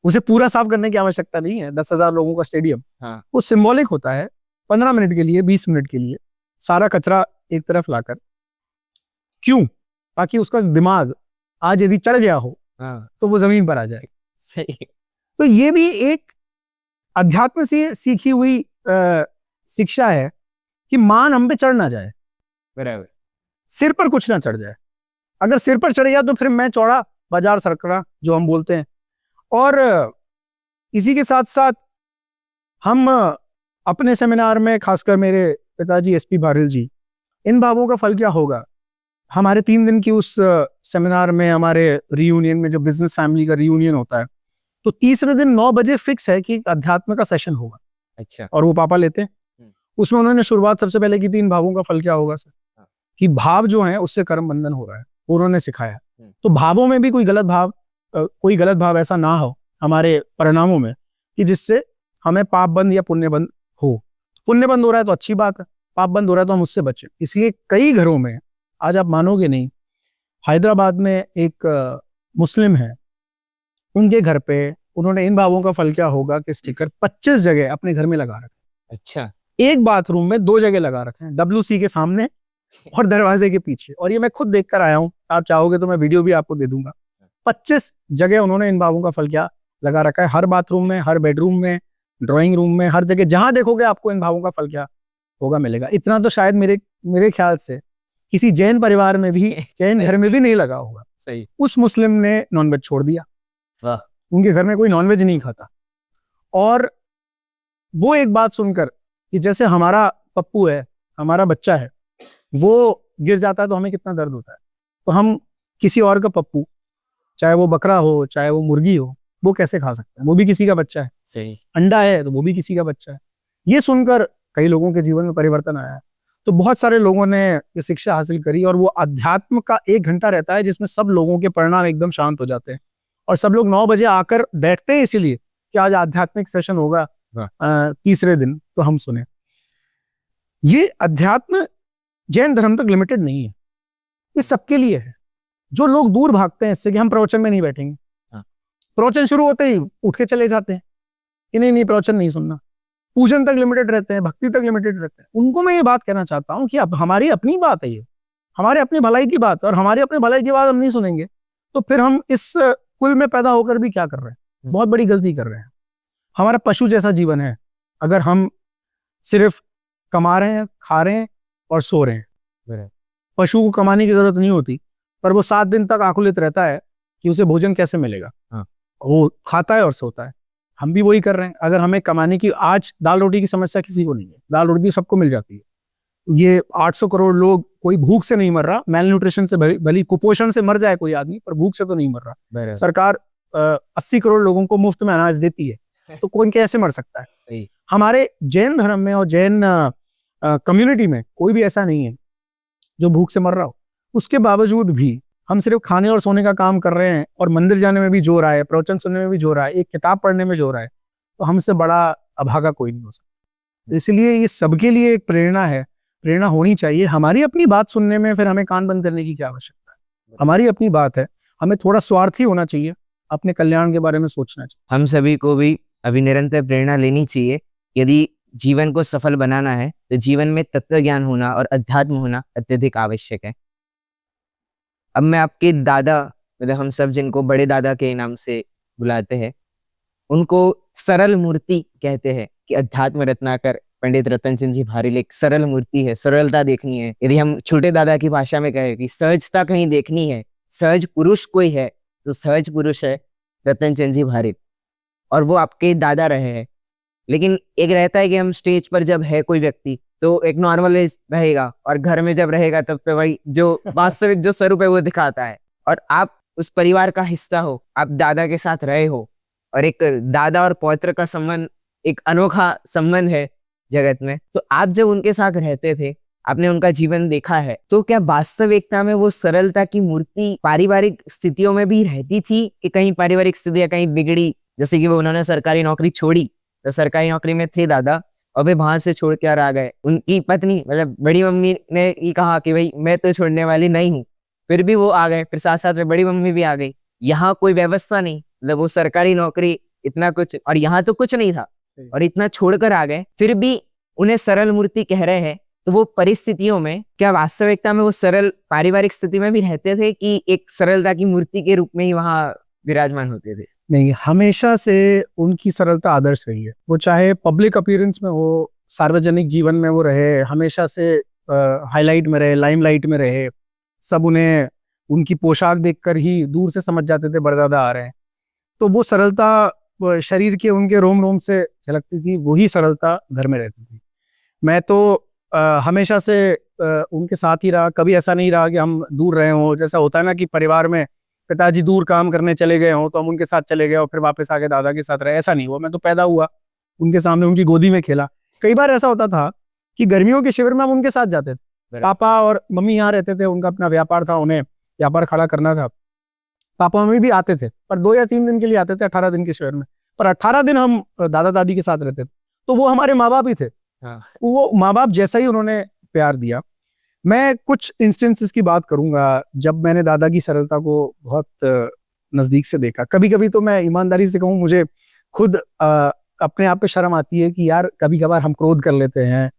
उसे पूरा साफ करने की आवश्यकता नहीं है। 10,000 लोगों का स्टेडियम, हाँ। वो सिंबॉलिक होता है। 15 मिनट के लिए, 20 मिनट के लिए सारा कचरा एक तरफ लाकर, क्यों? ताकि उसका दिमाग आज यदि चढ़ गया हो हाँ। तो वो जमीन पर आ जाए। सही। तो ये भी एक अध्यात्म से सीखी हुई शिक्षा है कि मान हम पे चढ़ ना जाए, बराबर। सिर पर कुछ ना चढ़ जाए। अगर सिर पर चढ़ गया तो फिर मैं चौड़ा बाजार सरकड़ा, जो हम बोलते हैं। और इसी के साथ साथ हम अपने सेमिनार में, खासकर मेरे पिताजी एसपी बारिल जी, इन भावों का फल क्या होगा। हमारे 3 दिन की उस सेमिनार में, हमारे रियूनियन में, जो बिजनेस फैमिली का रियूनियन होता है, तो तीसरे दिन 9 बजे फिक्स है कि अध्यात्म का सेशन होगा। अच्छा। और वो पापा लेते हैं। उसमें उन्होंने शुरुआत सबसे पहले की थी, इन भावों का फल क्या होगा सर, कि भाव जो है उससे कर्म बंधन हो रहा है, उन्होंने सिखाया। तो भावों में भी कोई गलत भाव ऐसा ना हो हमारे परिणामों में कि जिससे हमें पाप बंद या पुण्य बंद हो। पुण्य बंद हो रहा है तो अच्छी बात है, पाप बंद हो रहा है तो हम उससे बचें। इसलिए कई घरों में, आज आप मानोगे नहीं, हैदराबाद में एक मुस्लिम है, उनके घर पे उन्होंने इन भावों का फल क्या होगा कि स्टिकर 25 जगह अपने घर में लगा रखे। अच्छा। एक बाथरूम में 2 जगह लगा रखे हैं, WC के सामने और दरवाजे के पीछे। और ये मैं खुद देख कर आया हूं, आप चाहोगे तो मैं वीडियो भी आपको दे दूंगा। 25 जगह उन्होंने इन भावों का फल क्या लगा रखा है, हर बाथरूम में, हर बेडरूम में, ड्राइंग रूम में, हर जगह जहां देखोगे आपको इन भावों का फल क्या होगा मिलेगा। इतना तो शायद मेरे ख्याल से किसी जैन परिवार में भी, जैन घर में भी नहीं लगा होगा। सही। उस मुस्लिम ने नॉनवेज छोड़ दिया। वाह। उनके घर में कोई नॉनवेज नहीं खाता। और वो एक बात सुनकर कि जैसे हमारा पप्पू है, हमारा बच्चा है, वो गिर जाता है तो हमें कितना दर्द होता है, तो हम किसी और का पप्पू, चाहे वो बकरा हो, चाहे वो मुर्गी हो, वो कैसे खा सकते हैं? वो भी किसी का बच्चा है। सही। अंडा है तो वो भी किसी का बच्चा है। ये सुनकर कई लोगों के जीवन में परिवर्तन आया है। तो बहुत सारे लोगों ने ये शिक्षा हासिल करी, और वो अध्यात्म का 1 घंटा रहता है जिसमें सब लोगों के परिणाम एकदम शांत हो जाते हैं, और सब लोग 9 बजे आकर बैठते हैं इसीलिए कि आज आध्यात्मिक सेशन होगा तीसरे दिन, तो हम सुने। ये अध्यात्म जैन धर्म तक लिमिटेड नहीं है, ये सबके लिए है। जो लोग दूर भागते हैं इससे कि हम प्रवचन में नहीं बैठेंगे, प्रवचन शुरू होते ही उठ के चले जाते हैं कि नहीं प्रवचन नहीं सुनना, पूजन तक लिमिटेड रहते हैं, भक्ति तक लिमिटेड रहते हैं, उनको मैं ये बात कहना चाहता हूं कि अब हमारी अपनी बात है, ये हमारे अपनी भलाई की बात है, और हमारे अपने भलाई की बात हम नहीं सुनेंगे तो फिर हम इस कुल में पैदा होकर भी क्या कर रहे हैं? बहुत बड़ी गलती कर रहे हैं। हमारा पशु जैसा जीवन है अगर हम सिर्फ कमा रहे हैं, खा रहे हैं और सो रहे हैं। पशु को कमाने की जरूरत नहीं होती, पर वो 7 दिन तक आकुलित रहता है कि उसे भोजन कैसे मिलेगा। वो खाता है और सोता है। हम भी वही कर रहे हैं। अगर हमें कमाने की, आज दाल रोटी की समस्या किसी को नहीं है, दाल रोटी सबको मिल जाती है। ये 800 करोड़ लोग, कोई भूख से नहीं मर रहा, मेल न्यूट्रिशन से, भली कुपोषण से मर जाए कोई आदमी, पर भूख से तो नहीं मर रहा। सरकार 80 करोड़ लोगों को मुफ्त में अनाज देती है, तो कोई कैसे मर सकता है? हमारे जैन धर्म में और जैन कम्युनिटी में कोई भी ऐसा नहीं है जो भूख से मर रहा हो। उसके बावजूद भी हम सिर्फ खाने और सोने का काम कर रहे हैं, और मंदिर जाने में भी जोर आए, प्रवचन सुनने में भी जोर आए, एक किताब पढ़ने में जोर आए, तो हमसे बड़ा अभागा कोई नहीं हो सकता। इसलिए ये सबके लिए एक प्रेरणा है, प्रेरणा होनी चाहिए। हमारी अपनी बात सुनने में फिर हमें कान बंद करने की क्या आवश्यकता है? हमारी अपनी बात है, हमें थोड़ा स्वार्थी होना चाहिए, अपने कल्याण के बारे में सोचना चाहिए। हम सभी को भी अभी निरंतर प्रेरणा लेनी चाहिए। यदि जीवन को सफल बनाना है तो जीवन में तत्व ज्ञान होना और अध्यात्म होना अत्यधिक आवश्यक है। अब मैं आपके दादा मतलब हम सब जिनको बड़े दादा के नाम से बुलाते हैं, उनको सरल मूर्ति कहते हैं कि अध्यात्म रत्नाकर पंडित रतन चंद जी भारी एक सरल मूर्ति है। सरलता देखनी है, यदि हम छोटे दादा की भाषा में कहें कि सहजता कहीं देखनी है, सहज पुरुष कोई है तो सहज पुरुष है रतन चंद जी भारी, और वो आपके दादा रहे हैं। लेकिन एक रहता है कि हम स्टेज पर जब है कोई व्यक्ति तो एक नॉर्मल रहेगा, और घर में जब रहेगा तब पे भाई जो वास्तविक जो स्वरूप है वो दिखाता है। और आप उस परिवार का हिस्सा हो, आप दादा के साथ रहे हो, और एक दादा और पौत्र का संबंध एक अनोखा संबंध है जगत में। तो आप जब उनके साथ रहते थे, आपने उनका जीवन देखा है, तो क्या वास्तविकता में वो सरलता की मूर्ति पारिवारिक स्थितियों में भी रहती थी कि कहीं पारिवारिक स्थितियां कहीं बिगड़ी, जैसे कि वो उन्होंने सरकारी नौकरी छोड़ी, तो सरकारी नौकरी में थे दादा और वे वहां से छोड़ के आ गए, उनकी पत्नी मतलब बड़ी मम्मी ने ये कहा कि भाई मैं तो छोड़ने वाली नहीं हूँ, फिर भी वो आ गए, फिर साथ साथ में बड़ी मम्मी भी आ गई। यहाँ कोई व्यवस्था नहीं, मतलब वो सरकारी नौकरी इतना कुछ, और यहाँ तो कुछ नहीं था और इतना छोड़कर आ गए, फिर भी उन्हें सरल मूर्ति कह रहे हैं। तो वो परिस्थितियों में क्या वास्तविकता में वो सरल पारिवारिक स्थिति में भी रहते थे कि एक सरलता की मूर्ति के रूप में ही वहां विराजमान होते थे? नहीं, हमेशा से उनकी सरलता आदर्श रही है। वो चाहे पब्लिक अपीयरेंस में हो, सार्वजनिक जीवन में वो रहे, हमेशा से हाईलाइट में रहे, लाइमलाइट में रहे। सब उन्हें उनकी पोशाक देखकर ही दूर से समझ जाते थे बड़दादा आ रहे हैं। तो वो सरलता शरीर के उनके रोम रोम से झलकती थी, वही सरलता घर में रहती थी। मैं तो हमेशा से उनके साथ ही रहा, कभी ऐसा नहीं रहा कि हम दूर रहे हों। जैसा होता है ना कि परिवार में पिताजी दूर काम करने चले गए हों तो हम उनके साथ चले गए और फिर वापस आके दादा के साथ रहे, ऐसा नहीं हुआ। मैं तो पैदा हुआ उनके सामने, उनकी गोदी में खेला। कई बार ऐसा होता था कि गर्मियों के शिविर में हम उनके साथ जाते थे। पापा और मम्मी यहाँ रहते थे, उनका अपना व्यापार था, उन्हें व्यापार खड़ा करना था। पापा मम्मी भी आते थे, पर 2 या 3 दिन के लिए आते थे 18 दिन के शिविर में, पर 18 दिन हम दादा दादी के साथ रहते थे। तो वो हमारे माँ बाप ही थे। वो माँ बाप जैसा ही उन्होंने प्यार दिया। मैं कुछ इंस्टेंसेस की बात करूंगा जब मैंने दादा की सरलता को बहुत नजदीक से देखा। कभी कभी तो मैं ईमानदारी से कहूँ, मुझे खुद अपने आप पे शर्म आती है कि यार कभी कभार हम क्रोध कर लेते हैं,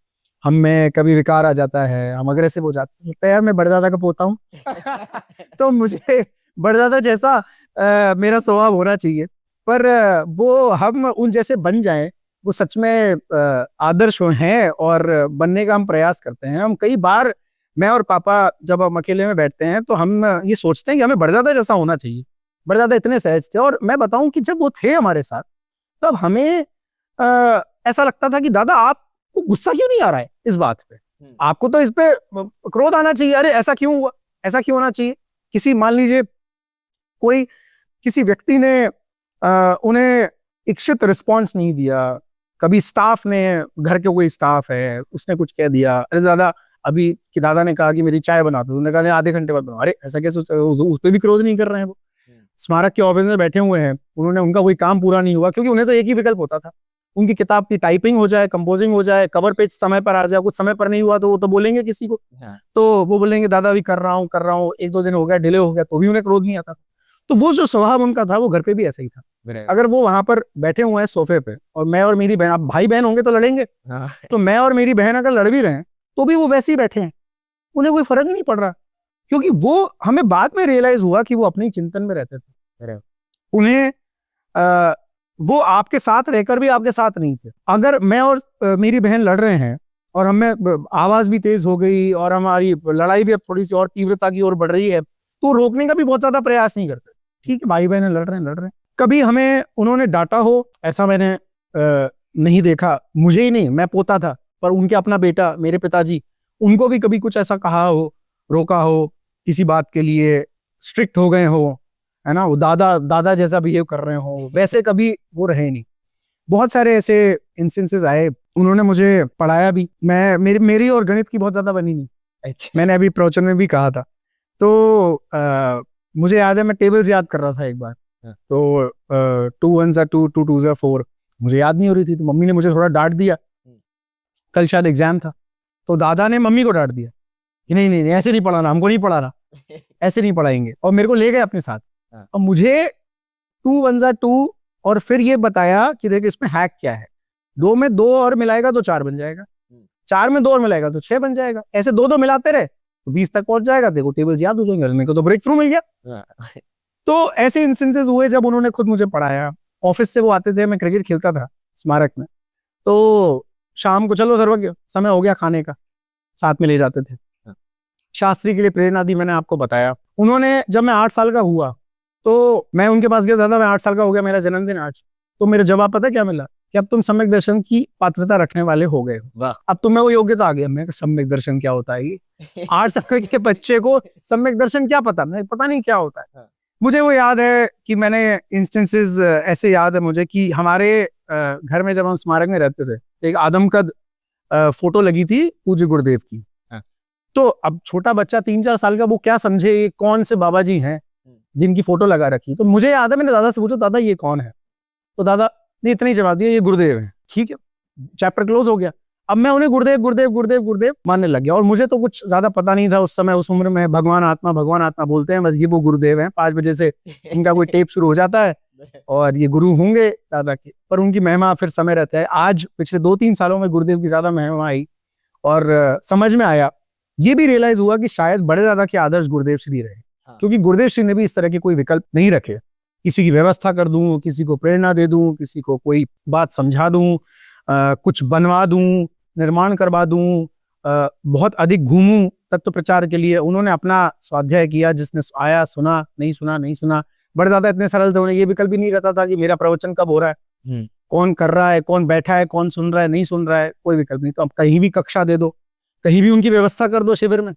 हम में कभी विकार आ जाता है, हम अग्रेसिव हो जाते हैं। यार मैं बड़दादा का पोता हूँ तो मुझे बड़दादा जैसा मेरा स्वभाव होना चाहिए। पर वो हम उन जैसे बन जाएं, वो सच में आदर्श हैं और बनने का हम प्रयास करते हैं। हम कई बार, मैं और पापा जब हम अकेले में बैठते हैं तो हम ये सोचते हैं कि हमें बड़दादा जैसा होना चाहिए। बड़दादा इतने सहज थे, और मैं बताऊं कि जब वो थे हमारे साथ तब हमें ऐसा लगता था कि दादा आपको गुस्सा क्यों नहीं आ रहा है इस बात पे, आपको तो इस पे क्रोध आना चाहिए। अरे ऐसा क्यों हुआ, ऐसा क्यों होना चाहिए। किसी, मान लीजिए कोई किसी व्यक्ति ने उन्हें इच्छित रिस्पॉन्स नहीं दिया, कभी स्टाफ ने, घर के कोई स्टाफ है उसने कुछ कह दिया, अरे दादा अभी कि दादा ने कहा कि मेरी चाय बना दो, उन्होंने कहा आधे घंटे बाद बनाओ। अरे ऐसा कैसे, उस पर भी क्रोध नहीं कर रहे हैं। वो स्मारक के ऑफिस में बैठे हुए हैं, उन्होंने, उनका कोई काम पूरा नहीं हुआ, क्योंकि उन्हें तो एक ही विकल्प होता था, उनकी किताब की टाइपिंग हो जाए, कंपोजिंग हो जाए, कवर पेज समय पर आ जाए। कुछ समय पर नहीं हुआ तो वो तो बोलेंगे किसी को, तो वो बोलेंगे दादा अभी कर रहा हूँ, 1-2 दिन हो गया, डिले हो गया, तो भी उन्हें क्रोध नहीं आता। तो वो जो स्वभाव उनका था वो घर पे भी ऐसा ही था। अगर वो वहां पर बैठे हुए हैं सोफे पे और मैं और मेरी बहन, अब भाई बहन होंगे तो लड़ेंगे, तो मैं और मेरी बहन अगर लड़ भी रहे हैं तो भी वो वैसे ही बैठे हैं, उन्हें कोई फर्क ही नहीं पड़ रहा। क्योंकि वो, हमें बाद में रियलाइज हुआ कि वो अपने चिंतन में रहते थे। उन्हें वो आपके साथ रहकर भी आपके साथ नहीं थे। अगर मैं और मेरी बहन लड़ रहे हैं और हमें आवाज भी तेज हो गई और हमारी लड़ाई भी अब थोड़ी सी और तीव्रता की ओर बढ़ रही है, तो रोकने का भी बहुत ज्यादा प्रयास नहीं करते। ठीक है, भाई बहन लड़ रहे हैं। कभी हमें उन्होंने डांटा हो ऐसा मैंने नहीं देखा। मुझे ही नहीं, मैं पोता था, पर उनके अपना बेटा, मेरे पिताजी, उनको भी कभी कुछ ऐसा कहा हो, रोका हो किसी बात के लिए, स्ट्रिक्ट हो गए हो, है ना, वो दादा जैसा बिहेव कर रहे हो, वैसे कभी वो रहे नहीं। बहुत सारे ऐसे इंस्टेंसेस आए। उन्होंने मुझे पढ़ाया भी। मेरी और गणित की बहुत ज्यादा बनी नहीं। अच्छा। मैंने अभी प्रवचन में भी कहा था। तो मुझे याद है, मैं टेबल्स याद कर रहा था एक बार, तो 2 1 2 2 2 4 मुझे याद नहीं हो रही थी, तो मम्मी ने मुझे थोड़ा डांट दिया। कल शायद एग्जाम था, तो दादा ने मम्मी को डांट दिया कि नहीं ऐसे नहीं पढ़ाना, हमको नहीं पढ़ाना, ऐसे नहीं पढ़ाएंगे, और मेरे को ले गए अपने साथ। और मुझे 2 1 2 और फिर ये बताया कि देख इसमें हैक क्या है, 2 में 2 और मिलाएगा तो 4 बन जाएगा, 4 में 2 और मिलाएगा तो 6 बन जाएगा, ऐसे 2 मिलाते रहे तो 20 तक पहुंच जाएगा, देखो टेबल्स याद हो जाएंगे। मेरे को तो ब्रेक थ्रू मिल गया। तो ऐसे इंस्टेंसेस हुए जब उन्होंने खुद मुझे पढ़ाया। ऑफिस से वो आते थे, मैं क्रिकेट खेलता था स्मारक में, तो शाम को चलो सर्वज्ञ समय हो गया खाने का, साथ में ले जाते थे। शास्त्री के लिए प्रेरणा दी, मैंने आपको बताया। उन्होंने जब मैं 8 साल का हुआ तो मैं उनके पास गया, दादा मैं 8 साल का हो गया, मेरा जन्मदिन आज। तो मेरा जवाब पता क्या मिला कि अब तुम सम्यक दर्शन की पात्रता रखने वाले हो गए हो, वाह। अब तुम्हें वो योग्यता आ गई। मैं सम्यक दर्शन क्या होता है? ये 8 साल के बच्चे को सम्यक दर्शन क्या पता, मैं पता नहीं क्या होता है। मुझे वो याद है कि मैंने इंस्टेंसेस ऐसे याद है मुझे कि हमारे घर में जब हम स्मारक में रहते थे, एक आदमकद फोटो लगी थी पूज्य गुरुदेव की। तो अब छोटा बच्चा 3-4 साल का, वो क्या समझे ये कौन से बाबा जी हैं जिनकी फोटो लगा रखी। तो मुझे याद है मैंने दादा से पूछा, दादा ये कौन है? तो दादा ने इतना ही जवाब दिया, ये गुरुदेव है। ठीक है, चैप्टर क्लोज हो गया। अब मैं उन्हें गुरुदेव गुरुदेव गुरुदेव गुरुदेव मानने लग गया, और मुझे तो कुछ ज्यादा पता नहीं था उस समय, उस उम्र में। भगवान आत्मा बोलते हैं, बस ये वो गुरुदेव हैं। 5 बजे से इनका कोई टेप शुरू हो जाता है और ये गुरु होंगे दादा के, पर उनकी महिमा फिर समय रहता है। आज पिछले 2-3 सालों में गुरुदेव की ज्यादा महिमा आई और समझ में आया, ये भी रियलाइज हुआ कि शायद बड़े दादा के आदर्श गुरुदेव श्री रहे। क्योंकि गुरुदेव श्री ने भी इस तरह के कोई विकल्प नहीं रखे, किसी की व्यवस्था कर दूं, किसी को प्रेरणा दे दूं, किसी को कोई बात समझा दूं, कुछ बनवा दूं, निर्माण करवा दूं, बहुत अधिक घूमूं तत्व प्रचार के लिए। उन्होंने अपना स्वाध्याय किया, जिसने आया सुना, नहीं सुना नहीं सुना। बड़े दादा इतने सरल थे, उन्हें ये विकल्प भी नहीं रहता था कि मेरा प्रवचन कब हो रहा है, कौन कर रहा है, कौन बैठा है, कौन सुन रहा है, नहीं सुन रहा है, कोई विकल्प नहीं। तो अब कहीं भी कक्षा दे दो, कहीं भी उनकी व्यवस्था कर दो शिविर में,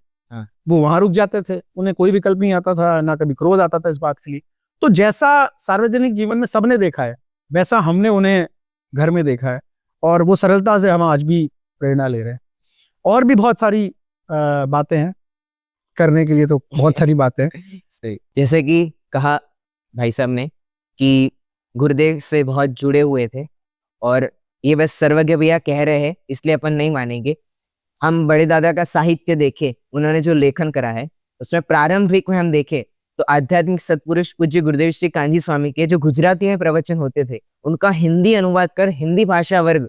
वो वहां रुक जाते थे। उन्हें कोई विकल्प नहीं आता था, ना कभी क्रोध आता था इस बात के लिए। तो जैसा सार्वजनिक जीवन में सबने देखा है, वैसा हमने उन्हें घर में देखा है, और वो सरलता से हम आज भी प्रेरणा ले रहे हैं। और भी बहुत सारी बातें हैं करने के लिए, तो बहुत सारी बातें हैं। सही, जैसे कि कहा भाई साहब ने कि गुरुदेव से बहुत जुड़े हुए थे, और ये बस सर्वज्ञ भैया कह रहे हैं इसलिए अपन नहीं मानेंगे। हम बड़े दादा का साहित्य देखे, उन्होंने जो लेखन करा है उसमें प्रारंभिक में हम देखे तो आध्यात्मिक सत्पुरुष पूज्य गुरुदेव श्री कांजी स्वामी के जो गुजराती में प्रवचन होते थे, उनका हिंदी अनुवाद कर हिंदी भाषा वर्ग,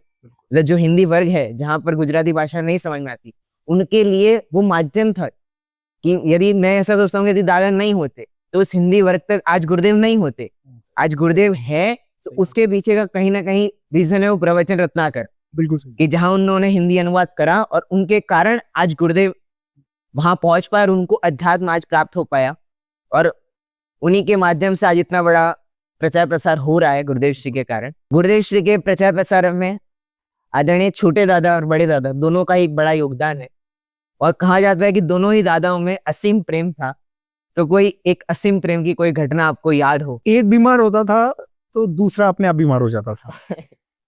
जो हिंदी वर्ग है जहां पर गुजराती भाषा नहीं समझ में आती, उनके लिए वो माध्यम था। कि यदि मैं ऐसा सोचता हूँ यदि दादा नहीं होते तो उस हिंदी वर्ग तक आज गुरुदेव नहीं होते। आज गुरुदेव है तो उसके पीछे का कहीं ना कहीं रीजन है वो प्रवचन रत्नाकर, बिल्कुल कि जहां उन्होंने हिंदी अनुवाद करा और उनके कारण आज गुरुदेव वहां पहुंच पाए और उनको अध्यात्म आज प्राप्त हो पाया, और उन्हीं के माध्यम से आज इतना बड़ा प्रचार प्रसार हो रहा है गुरुदेव श्री के कारण। गुरुदेव श्री के प्रचार प्रसार में आदरणीय छोटे दादा और बड़े दादा दोनों का एक बड़ा योगदान है, और कहा जाता है कि दोनों ही दादाओं में असीम प्रेम था। तो कोई एक असीम प्रेम की कोई घटना आपको याद हो? एक बीमार होता था तो दूसरा अपने आप बीमार हो जाता था।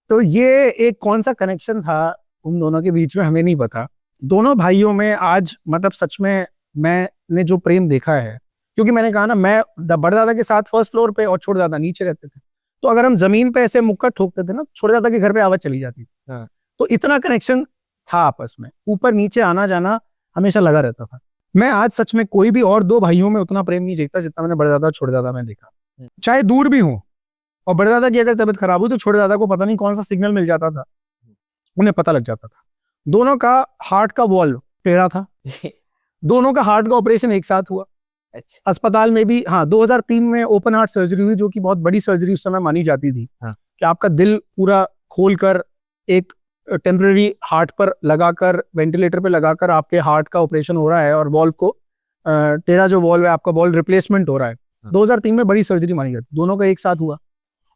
तो ये एक कौन सा कनेक्शन था उन दोनों के बीच में हमें नहीं पता। दोनों भाइयों में आज मतलब सच में मैंने जो प्रेम देखा है, क्योंकि मैंने कहा ना, मैं बड़े दादा के साथ फर्स्ट फ्लोर पे और छोटे दादा नीचे रहते थे, तो अगर हम जमीन पे ऐसे मुक्का ठोकते थे ना, छोटे दादा के घर पे आवाज चली जाती थी। तो इतना कनेक्शन था आपस में, ऊपर नीचे आना जाना हमेशा लगा रहता था। मैं आज सच में कोई भी और 2 भाइयों में उतना प्रेम नहीं देखता जितना मैंने बड़े दादा छोटे दादा में देखा। चाहे दूर भी हो, और बड़े दादा की अगर तबीयत खराब हुई तो छोटे दादा को पता नहीं कौन सा सिग्नल मिल जाता था, उन्हें पता लग जाता था। दोनों का हार्ट का वॉल्व टेढ़ा था। दोनों का हार्ट का ऑपरेशन एक साथ हुआ। अच्छा। अस्पताल में भी 2003 में ओपन हार्ट सर्जरी हुई, जो कि बहुत बड़ी सर्जरी उस समय मानी जाती थी। कि आपका दिल पूरा खोलकर एक टेम्पररी हार्ट पर लगाकर, वेंटिलेटर पे लगाकर आपके हार्ट का ऑपरेशन हो रहा है, और वॉल्व को टेढ़ा जो वॉल्व है आपका, वॉल्व रिप्लेसमेंट हो रहा है। 2003 में बड़ी सर्जरी मानी जाती, दोनों का एक साथ हुआ,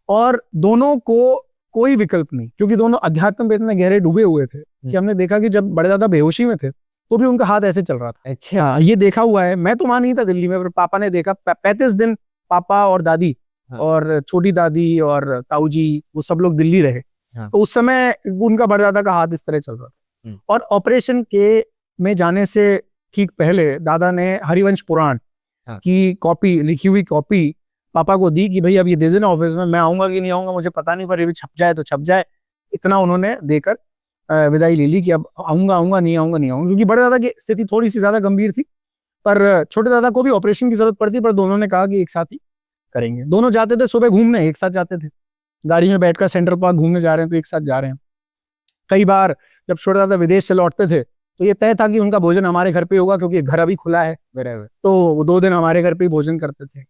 और दोनों को कोई विकल्प नहीं, क्योंकि दोनों अध्यात्म में इतने गहरे डूबे हुए थे कि हमने देखा कि जब बड़े दादा बेहोशी में थे तो भी उनका हाथ ऐसे चल रहा था। अच्छा। ये देखा हुआ है, मैं तो वहां नहीं था दिल्ली में, पर पापा ने देखा। 35 दिन पापा और दादी और छोटी दादी और ताऊ जी, वो सब लोग दिल्ली रहे। तो उस समय उनका बड़े दादा का हाथ इस तरह चल रहा था। और ऑपरेशन के में जाने से ठीक पहले दादा ने हरिवंश पुराण की कॉपी, लिखी हुई कॉपी पापा को दी कि भाई अब ये दे देना ऑफिस में, मैं आऊंगा कि नहीं आऊंगा मुझे पता नहीं, पर ये भी छप जाए तो छप जाए। इतना उन्होंने देकर विदाई ले ली कि अब आऊंगा नहीं आऊंगा, क्योंकि बड़े दादा की स्थिति थोड़ी सी ज्यादा गंभीर थी, पर छोटे दादा को भी ऑपरेशन की जरूरत पड़ती, पर दोनों ने कहा कि एक साथ ही करेंगे। दोनों जाते थे सुबह घूमने, एक साथ जाते थे, गाड़ी में बैठकर सेंट्रल पार्क घूमने जा रहे हैं तो एक साथ जा रहे हैं। कई बार जब छोटे दादा विदेश से लौटते थे तो ये तय था कि उनका भोजन हमारे घर पे होगा, क्योंकि घर अभी खुला है, तो वो 2 दिन हमारे घर पे ही भोजन करते थे।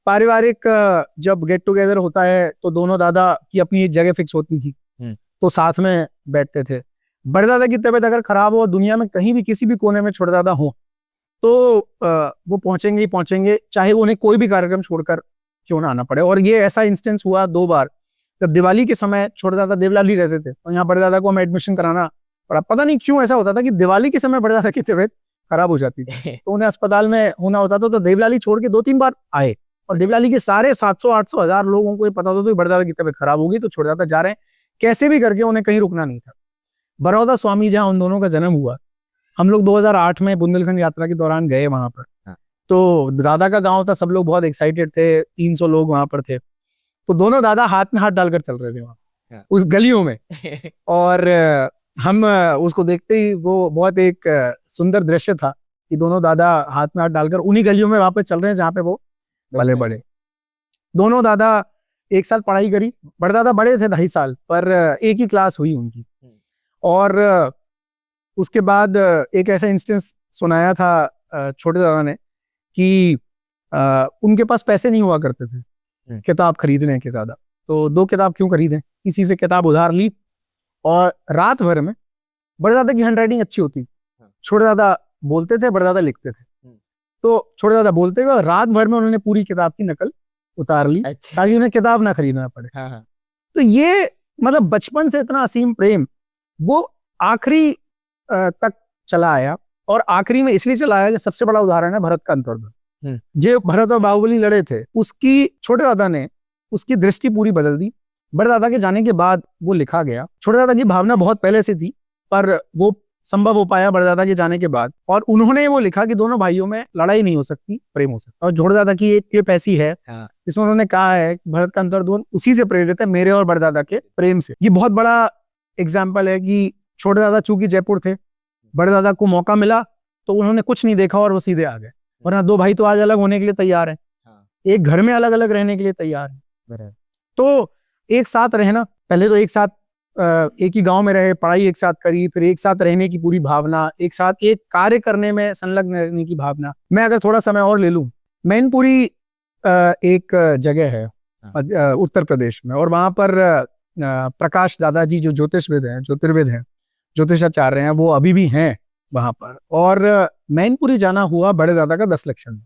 पारिवारिक जब गेट टुगेदर होता है तो दोनों दादा की अपनी एक जगह फिक्स होती थी, तो साथ में बैठते थे। बड़े दादा की तबीयत अगर खराब हो, दुनिया में कहीं भी किसी भी कोने में छोटे दादा हो, तो वो पहुंचेंगे ही पहुंचेंगे, चाहे उन्हें कोई भी कार्यक्रम छोड़कर क्यों ना आना पड़े। और ये ऐसा इंस्टेंस हुआ 2 बार। जब दिवाली के समय छोटे दादा देवलाली रहते थे, और यहाँ बड़े दादा को हमें एडमिशन कराना पड़ा। पता नहीं क्यों ऐसा होता था कि दिवाली के समय बड़े दादा की तबीयत खराब हो जाती थी, तो उन्हें अस्पताल में होना होता था। तो देवलाली छोड़ के 2-3 बार आए, और देवलाली के सारे 700-800 हज़ार लोगों को ये पता होता था कि बड़े दादा की तबीयत खराब होगी, तो छोटे दादा जा रहे हैं, कैसे भी करके उन्हें कहीं रुकना नहीं था। बड़ौदा स्वामी जहाँ उन दोनों का जन्म हुआ, हम लोग 2008 में बुंदेलखंड यात्रा के दौरान गए वहां पर। तो दादा का गांव था, सब लोग बहुत एक्साइटेड थे, 300 लोग वहां पर थे। तो दोनों दादा हाथ में हाथ डालकर चल रहे थे वहां उस गलियों में, और हम उसको देखते ही वो बहुत एक सुंदर दृश्य था कि दोनों दादा हाथ में हाथ डालकर उन्हीं गलियों में वापस चल रहे हैं जहाँ पे वो पले बड़े। दोनों दादा एक साल पढ़ाई करी, बड़े दादा बड़े थे 2.5 साल, पर एक ही क्लास हुई उनकी। और उसके बाद एक ऐसा इंस्टेंस सुनाया था छोटे दादा ने कि उनके पास पैसे नहीं हुआ करते थे किताब खरीदने के ज्यादा, तो 2 किताब क्यों खरीदें, किसी से किताब उधार ली, और रात भर में, बड़े दादा की हैंडराइटिंग अच्छी होती, छोटे दादा बोलते थे, बड़े दादा लिखते थे। तो छोटे दादा बोलते हुए रात भर में उन्होंने पूरी किताब की नकल उतार ली, ताकि उन्हें किताब ना खरीदना पड़े। तो ये मतलब बचपन से इतना असीम प्रेम वो आखिरी तक चला आया। और आखिरी में इसलिए चला आया कि सबसे बड़ा उदाहरण है भरत का अंतर्द्वंद। जो भरत और बाहुबली लड़े थे, उसकी छोटे दादा ने उसकी दृष्टि पूरी बदल दी। बड़े दादा के जाने के बाद वो लिखा गया। छोटे दादा की भावना बहुत पहले से थी, पर वो संभव हो पाया बड़े दादा के जाने के बाद, और उन्होंने वो लिखा कि दोनों भाइयों में लड़ाई नहीं हो सकती, प्रेम हो सकता। और छोटे दादा की एक क्लिप ऐसी है जिसमें उन्होंने कहा है भरत का अंतर्द्वंद उसी से प्रेरित है, मेरे और बड़े दादा के प्रेम से। ये बहुत बड़ा एग्जाम्पल है कि छोटे दादा चूंकि जयपुर थे, बड़े दादा को मौका मिला तो उन्होंने कुछ नहीं देखा और वो सीधे आ गए। वरना 2 भाई तो आज अलग होने के लिए तैयार हैं, एक घर में अलग अलग रहने के लिए तैयार हैं। तो एक साथ रहना, पहले तो एक साथ एक ही गांव में रहे, पढ़ाई एक साथ करी, फिर एक साथ रहने की पूरी भावना, एक साथ एक कार्य करने में संलग्न रहने की भावना। मैं अगर थोड़ा समय और ले लूं, मैनपुरी एक जगह है उत्तर प्रदेश में, और वहां पर प्रकाश दादाजी जो ज्योतिषविद हैं, ज्योतिर्विद हैं, ज्योतिषाचार्य हैं, वो अभी भी हैं वहां पर। और मैनपुरी जाना हुआ बड़े दादा का 10 लक्षण।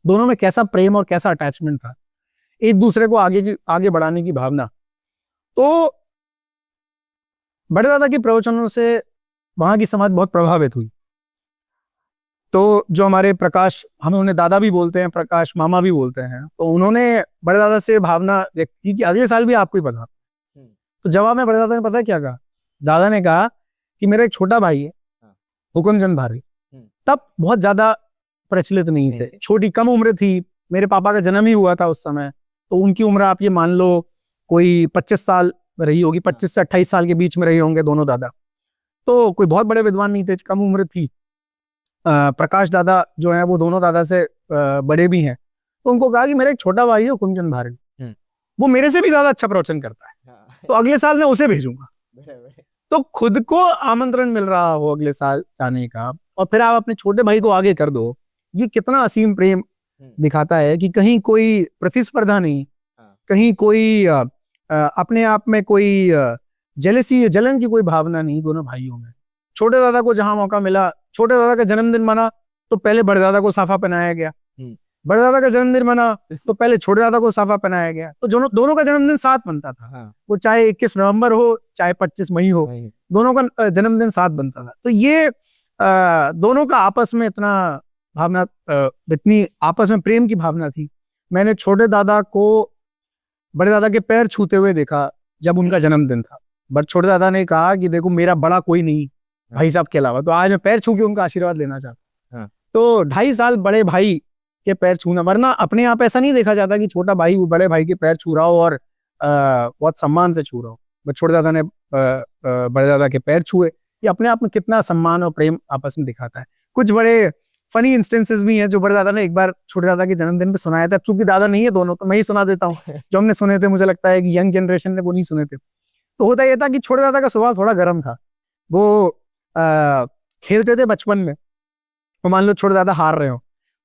दोनों में कैसा प्रेम और कैसा अटैचमेंट था, एक दूसरे को आगे बढ़ाने की भावना। तो बड़े दादा के प्रवचनों से वहां की समाज बहुत प्रभावित हुई। तो जो हमारे प्रकाश, हमें उन्हें दादा भी बोलते हैं, प्रकाश मामा भी बोलते हैं, तो उन्होंने बड़े दादा से भावना व्यक्त की कि अगले साल भी आपको ही पता। तो जवाब में बड़े दादा ने पता क्या कहा? दादा ने कहा कि मेरा एक छोटा भाई है हुकुमचंद भारी, तब बहुत ज्यादा प्रचलित नहीं थे, छोटी कम उम्र थी, मेरे पापा का जन्म ही हुआ था उस समय, तो उनकी उम्र आप ये मान लो कोई 25 साल रही होगी, 25 से 28 साल के बीच में रहे होंगे दोनों दादा। तो कोई बहुत बड़े विद्वान नहीं थे, कम उम्र थी। प्रकाश दादा जो है वो दोनों दादा से बड़े भी हैं, तो उनको कहा कि मेरा एक छोटा भाई है हुकुमचंद भारी, वो मेरे से भी ज्यादा अच्छा प्रवचन करता है, तो अगले साल मैं उसे भेजूंगा। तो खुद को आमंत्रण मिल रहा हो अगले साल जाने का, और फिर आप अपने छोटे भाई को आगे कर दो, ये कितना असीम प्रेम दिखाता है कि कहीं कोई प्रतिस्पर्धा नहीं, कहीं कोई अपने आप में कोई जेलसी जलन की कोई भावना नहीं दोनों भाइयों में। छोटे दादा को जहां मौका मिला, छोटे दादा का जन्मदिन मना तो पहले बड़े दादा को साफा पहनाया गया, बड़े दादा का जन्मदिन मना तो पहले छोटे दादा को साफा पहनाया गया। तो दोनों का जन्मदिन साथ बनता था, वो चाहे 21 नवंबर हो चाहे 25 मई हो, दोनों का जन्मदिन साथ बनता था। तो ये दोनों का आपस में इतना भावना, इतनी आपस में प्रेम की भावना थी। मैंने छोटे दादा को बड़े दादा के पैर छूते हुए देखा जब उनका जन्मदिन था, बट छोटे दादा ने कहा कि देखो मेरा बड़ा कोई नहीं भाई साहब के अलावा, तो आज मैं पैर छू के उनका आशीर्वाद लेना चाहता। तो 2.5 साल बड़े भाई के पैर छूना, वरना अपने आप ऐसा नहीं देखा जाता कि छोटा भाई वो बड़े भाई के पैर छू रहा हो और बहुत सम्मान से छू रहा हो, बट छोटे दादा ने बड़े दादा के पैर छुए। ये अपने आप में कितना सम्मान और प्रेम आपस में दिखाता है। कुछ बड़े फनी इंस्टेंसेस भी हैं जो बड़े दादा ने एक बार छोटे दादा के जन्मदिन पे सुनाया था। चूंकि दादा नहीं है दोनों, तो मैं ही सुना देता हूँ जो हमने सुने थे। मुझे लगता है कि यंग जनरेशन ने वो नहीं सुने थे। तो होता यह था कि छोटे दादा का स्वभाव थोड़ा गर्म था। वो खेलते थे बचपन में, तो मान लो छोटे दादा हार रहे हो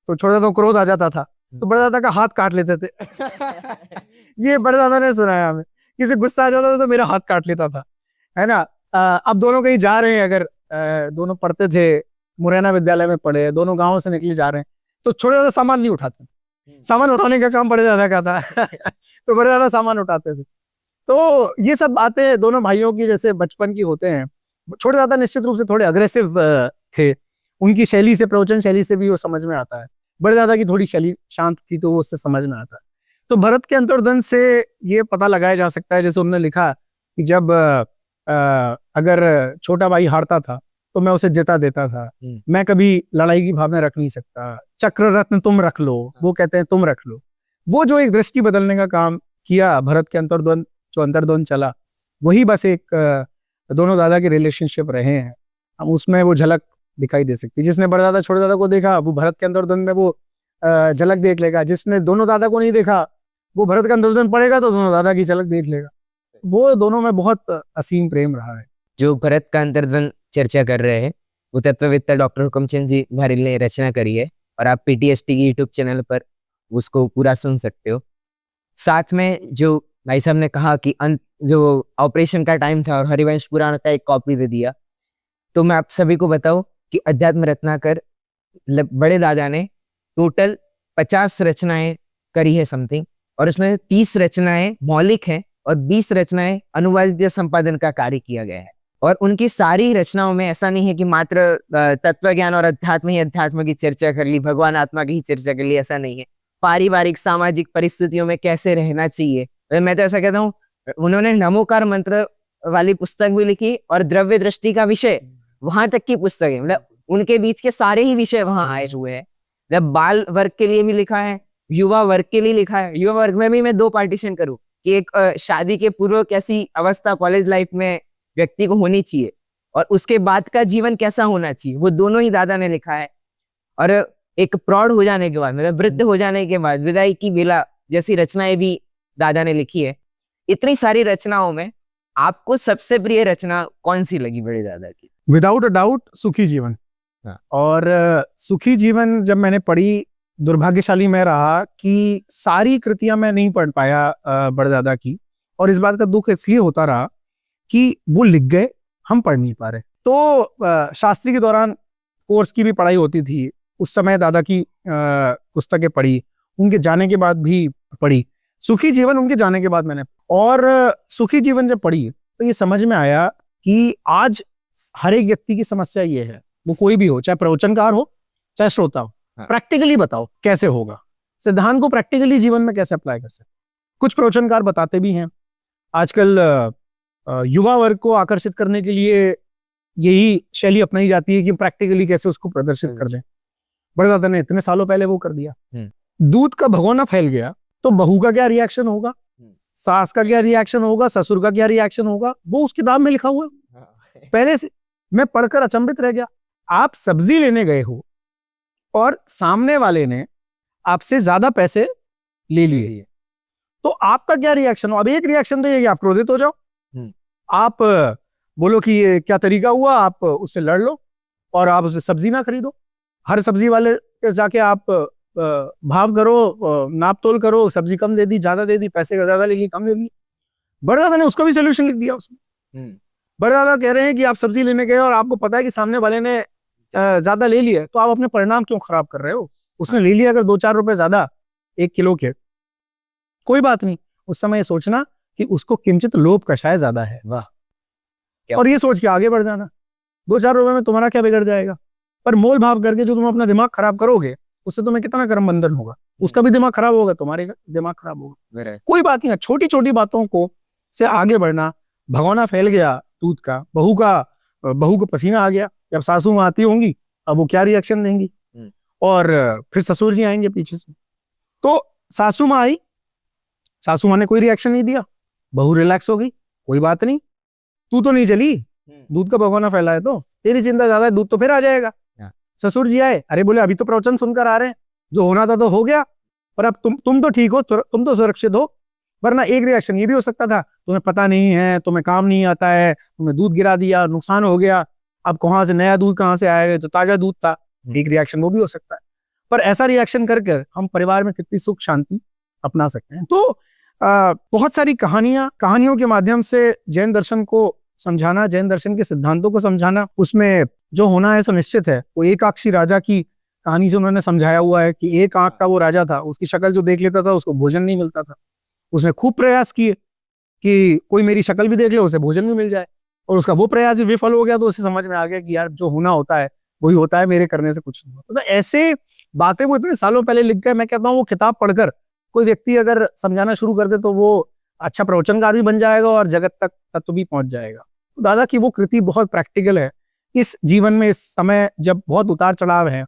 तो छोटे दादा को क्रोध आ जाता था, तो बड़े दादा का हाथ काट लेते थे। ये बड़े दादा ने सुनाया हमें, किसी गुस्सा आ जाता था तो मेरा हाथ काट लेता था, है ना। अब दोनों कहीं जा रहे हैं, अगर दोनों पढ़ते थे, मुरैना विद्यालय में पढ़े, दोनों गांव से निकले जा रहे हैं, तो छोटे दादा सामान नहीं उठाते, सामान उठाने का काम बड़े दादा का था। तो बड़े दादा सामान उठाते थे। तो ये सब बातें दोनों भाइयों की जैसे बचपन की होते हैं। छोटे दादा निश्चित रूप से थोड़े अग्रेसिव थे, उनकी शैली से, प्रवचन शैली से भी वो समझ में आता है। बड़े दादा की थोड़ी शैली शांत थी, तो वो उससे समझ में आता है। तो भरत के अंतर्द्वंद से ये पता लगाया जा सकता है, जैसे उन्होंने लिखा कि जब अगर छोटा भाई हारता था तो मैं उसे जिता देता था, मैं कभी लड़ाई की भावना रख नहीं सकता, चक्र रत्न तुम रख लो, वो कहते हैं तुम रख लो। वो जो एक दृष्टि बदलने का काम किया भरत के अंतर्द्वंद, जो अंतर्द्वंद चला, वही बस एक दोनों दादा के रिलेशनशिप रहे हैं, हम उसमें वो झलक दिखाई दे सकती है। जिसने बड़े दादा छोटे दादा को देखा, वो भरत के अंतर्द्वंद में वो झलक देख लेगा। जिसने दोनों दादा को नहीं देखा, वो भरत का अंतर्द्वंद पढ़ेगा तो दोनों दादा की झलक देख लेगा। वो दोनों में बहुत असीम प्रेम रहा है। जो भरत का अंतर्द्वंद चर्चा कर रहे हैं, वो तत्ववेत्ता डॉक्टर हुकमचंद जी भारिल ने रचना करी है, और आप पीटीएसटी की यूट्यूब चैनल पर उसको पूरा सुन सकते हो। साथ में जो भाई साहब ने कहा कि जो ऑपरेशन का टाइम था और हरिवंश पुराण का एक कॉपी दे दिया, तो मैं आप सभी को बताऊं कि अध्यात्म रत्नाकर बड़े दादा ने टोटल 50 रचनाएं करी है समथिंग, और उसमें 30 रचनाएं मौलिक हैं और 20 रचनाएं अनुवादित या संपादन का कार्य किया गया है। और उनकी सारी रचनाओं में ऐसा नहीं है कि मात्र तत्व ज्ञान और अध्यात्म की चर्चा कर ली, भगवान आत्मा की ही चर्चा कर ली, ऐसा नहीं है। पारिवारिक सामाजिक परिस्थितियों में कैसे रहना चाहिए, मैं तो ऐसा कहता हूँ, उन्होंने नमोकार मंत्र वाली पुस्तक भी लिखी और द्रव्य दृष्टि का विषय वहां तक की पुस्तक है, मतलब उनके बीच के सारे ही विषय वहां आए हुए हैं। मतलब बाल वर्ग के लिए भी लिखा है, युवा वर्ग के लिए लिखा है। युवा वर्ग में भी मैं दो पार्टीशन करूँ कि एक शादी के पूर्व कैसी अवस्था कॉलेज लाइफ में व्यक्ति को होनी चाहिए, और उसके बाद का जीवन कैसा होना चाहिए, वो दोनों ही दादा ने लिखा है। और एक प्रौढ़ हो जाने के बाद, मतलब वृद्ध हो जाने के बाद, विदाई की बेला जैसी रचनाएं भी दादा ने लिखी है। इतनी सारी रचनाओं में आपको सबसे प्रिय रचना कौन सी लगी बड़े दादा की? विदाउट अ डाउट सुखी जीवन। और सुखी जीवन जब मैंने पढ़ी, दुर्भाग्यशाली मैं रहा कि सारी कृतियां मैं नहीं पढ़ पाया बड़े दादा की, और इस बात का दुख इसलिए होता रहा कि वो लिख गए, हम पढ़ नहीं पा रहे। तो शास्त्री के दौरान कोर्स की भी पढ़ाई होती थी, उस समय दादा की पुस्तकें पढ़ी, उनके जाने के बाद भी पढ़ी। सुखी जीवन उनके जाने के बाद मैंने, और सुखी जीवन जब पढ़ी तो ये समझ में आया कि आज हर एक व्यक्ति की समस्या ये है, वो कोई भी हो, चाहे प्रवचनकार हो चाहे श्रोता हो, प्रैक्टिकली बताओ कैसे होगा, सिद्धांत को प्रैक्टिकली जीवन में कैसे अप्लाई कर सकते। कुछ प्रवचनकार बताते भी हैं। आजकल युवा वर्ग को आकर्षित करने के लिए यही शैली अपनाई जाती है कि प्रैक्टिकली कैसे उसको प्रदर्शित कर दें। बड़े दादा ने इतने सालों पहले वो कर दिया। दूध का भगोना फैल गया तो बहू का क्या रिएक्शन होगा, सास का क्या रिएक्शन होगा, ससुर का क्या रिएक्शन होगा, वो उस किताब में लिखा हुआ है। पहले से मैं पढ़कर अचंभित रह गया। आप सब्जी लेने गए हो और सामने वाले ने आपसे ज्यादा पैसे ले लिए, तो आपका क्या रिएक्शन हो? अब एक रिएक्शन तो ये कि आप क्रोधित हो जाओ, आप बोलो कि ये क्या तरीका हुआ, आप उससे लड़ लो और आप उससे सब्जी ना खरीदो। हर सब्जी वाले के जाके आप भाव करो, नाप तोल करो, सब्जी कम दे दी, ज्यादा दे दी, पैसे का ज्यादा ले ली, कम ले ली। बड़े दादा ने उसका भी सोल्यूशन लिख दिया उसमें। बड़े दादा कह रहे हैं कि आप सब्जी लेने गए और आपको पता है कि सामने वाले ने ज्यादा ले लिया, तो आप अपने परिणाम क्यों खराब कर रहे हो? उसने ले लिया अगर 2-4 रुपए ज्यादा 1 किलो के, कोई बात नहीं, उस समय ये सोचना कि उसको किंचित लोभ का शायद ज्यादा है, वाह, और ये सोच के आगे बढ़ जाना। 2-4 रुपए में तुम्हारा क्या बिगड़ जाएगा? पर मोल भाव करके जो तुम अपना दिमाग खराब करोगे, उससे तुम्हें कितना कर्म बंधन होगा, उसका भी दिमाग खराब होगा, तुम्हारे दिमाग खराब होगा। कोई बात नहीं, छोटी छोटी बातों को से आगे बढ़ना। भगोना फैल गया दूध का, बहू को पसीना आ गया, जब सासू माँ आती होंगी अब वो क्या रिएक्शन देंगी, और फिर ससुर जी आएंगे पीछे से। तो सासू माँ आई, सासू माँ ने कोई रिएक्शन नहीं दिया, बहू रिलैक्स हो गई, कोई बात नहीं, तू तो नहीं जली, दूध का भगोना फैला है तो तेरी चिंता ज्यादा है, दूध तो फिर आ जाएगा। ससुर जी आए, अरे बोले अभी तो प्रवचन सुनकर आ रहे हैं, जो होना था तो हो गया, पर अब तुम तो ठीक हो, तुम तो सुरक्षित हो। वरना एक रिएक्शन ये भी हो सकता था, तुम्हें पता नहीं है, तुम्हें काम नहीं आता है, तुम्हें दूध गिरा दिया, नुकसान हो गया, अब कहाँ से नया दूध कहाँ से आएगा, तो ताजा दूध था। एक रिएक्शन वो भी हो सकता है। पर ऐसा रिएक्शन कर कर हम परिवार में कितनी सुख शांति अपना सकते हैं। तो बहुत सारी कहानियों के माध्यम से जैन दर्शन को समझाना, जैन दर्शन के सिद्धांतों को समझाना, उसमें जो होना है सो निश्चित है। वो एकाक्षी राजा की कहानी से उन्होंने समझाया हुआ है कि एक आंख का वो राजा था, उसकी शक्ल जो देख लेता था उसको भोजन नहीं मिलता था। उसने खूब प्रयास किए कि कोई मेरी शक्ल भी देख ले उसे भोजन भी मिल जाए, और उसका वो प्रयास भी विफल हो गया। तो उसे समझ में आ गया कि यार जो होना होता है वही होता है, मेरे करने से कुछ नहीं होता। तो ऐसे बातें वो इतने सालों पहले लिख गए। मैं कहता हूँ वो किताब पढ़कर कोई व्यक्ति अगर समझाना शुरू कर दे तो वो अच्छा प्रवचनकार भी बन जाएगा और जगत तक तत्व भी पहुंच जाएगा। तो दादा की वो कृति बहुत प्रैक्टिकल है। इस जीवन में इस समय जब बहुत उतार चढ़ाव है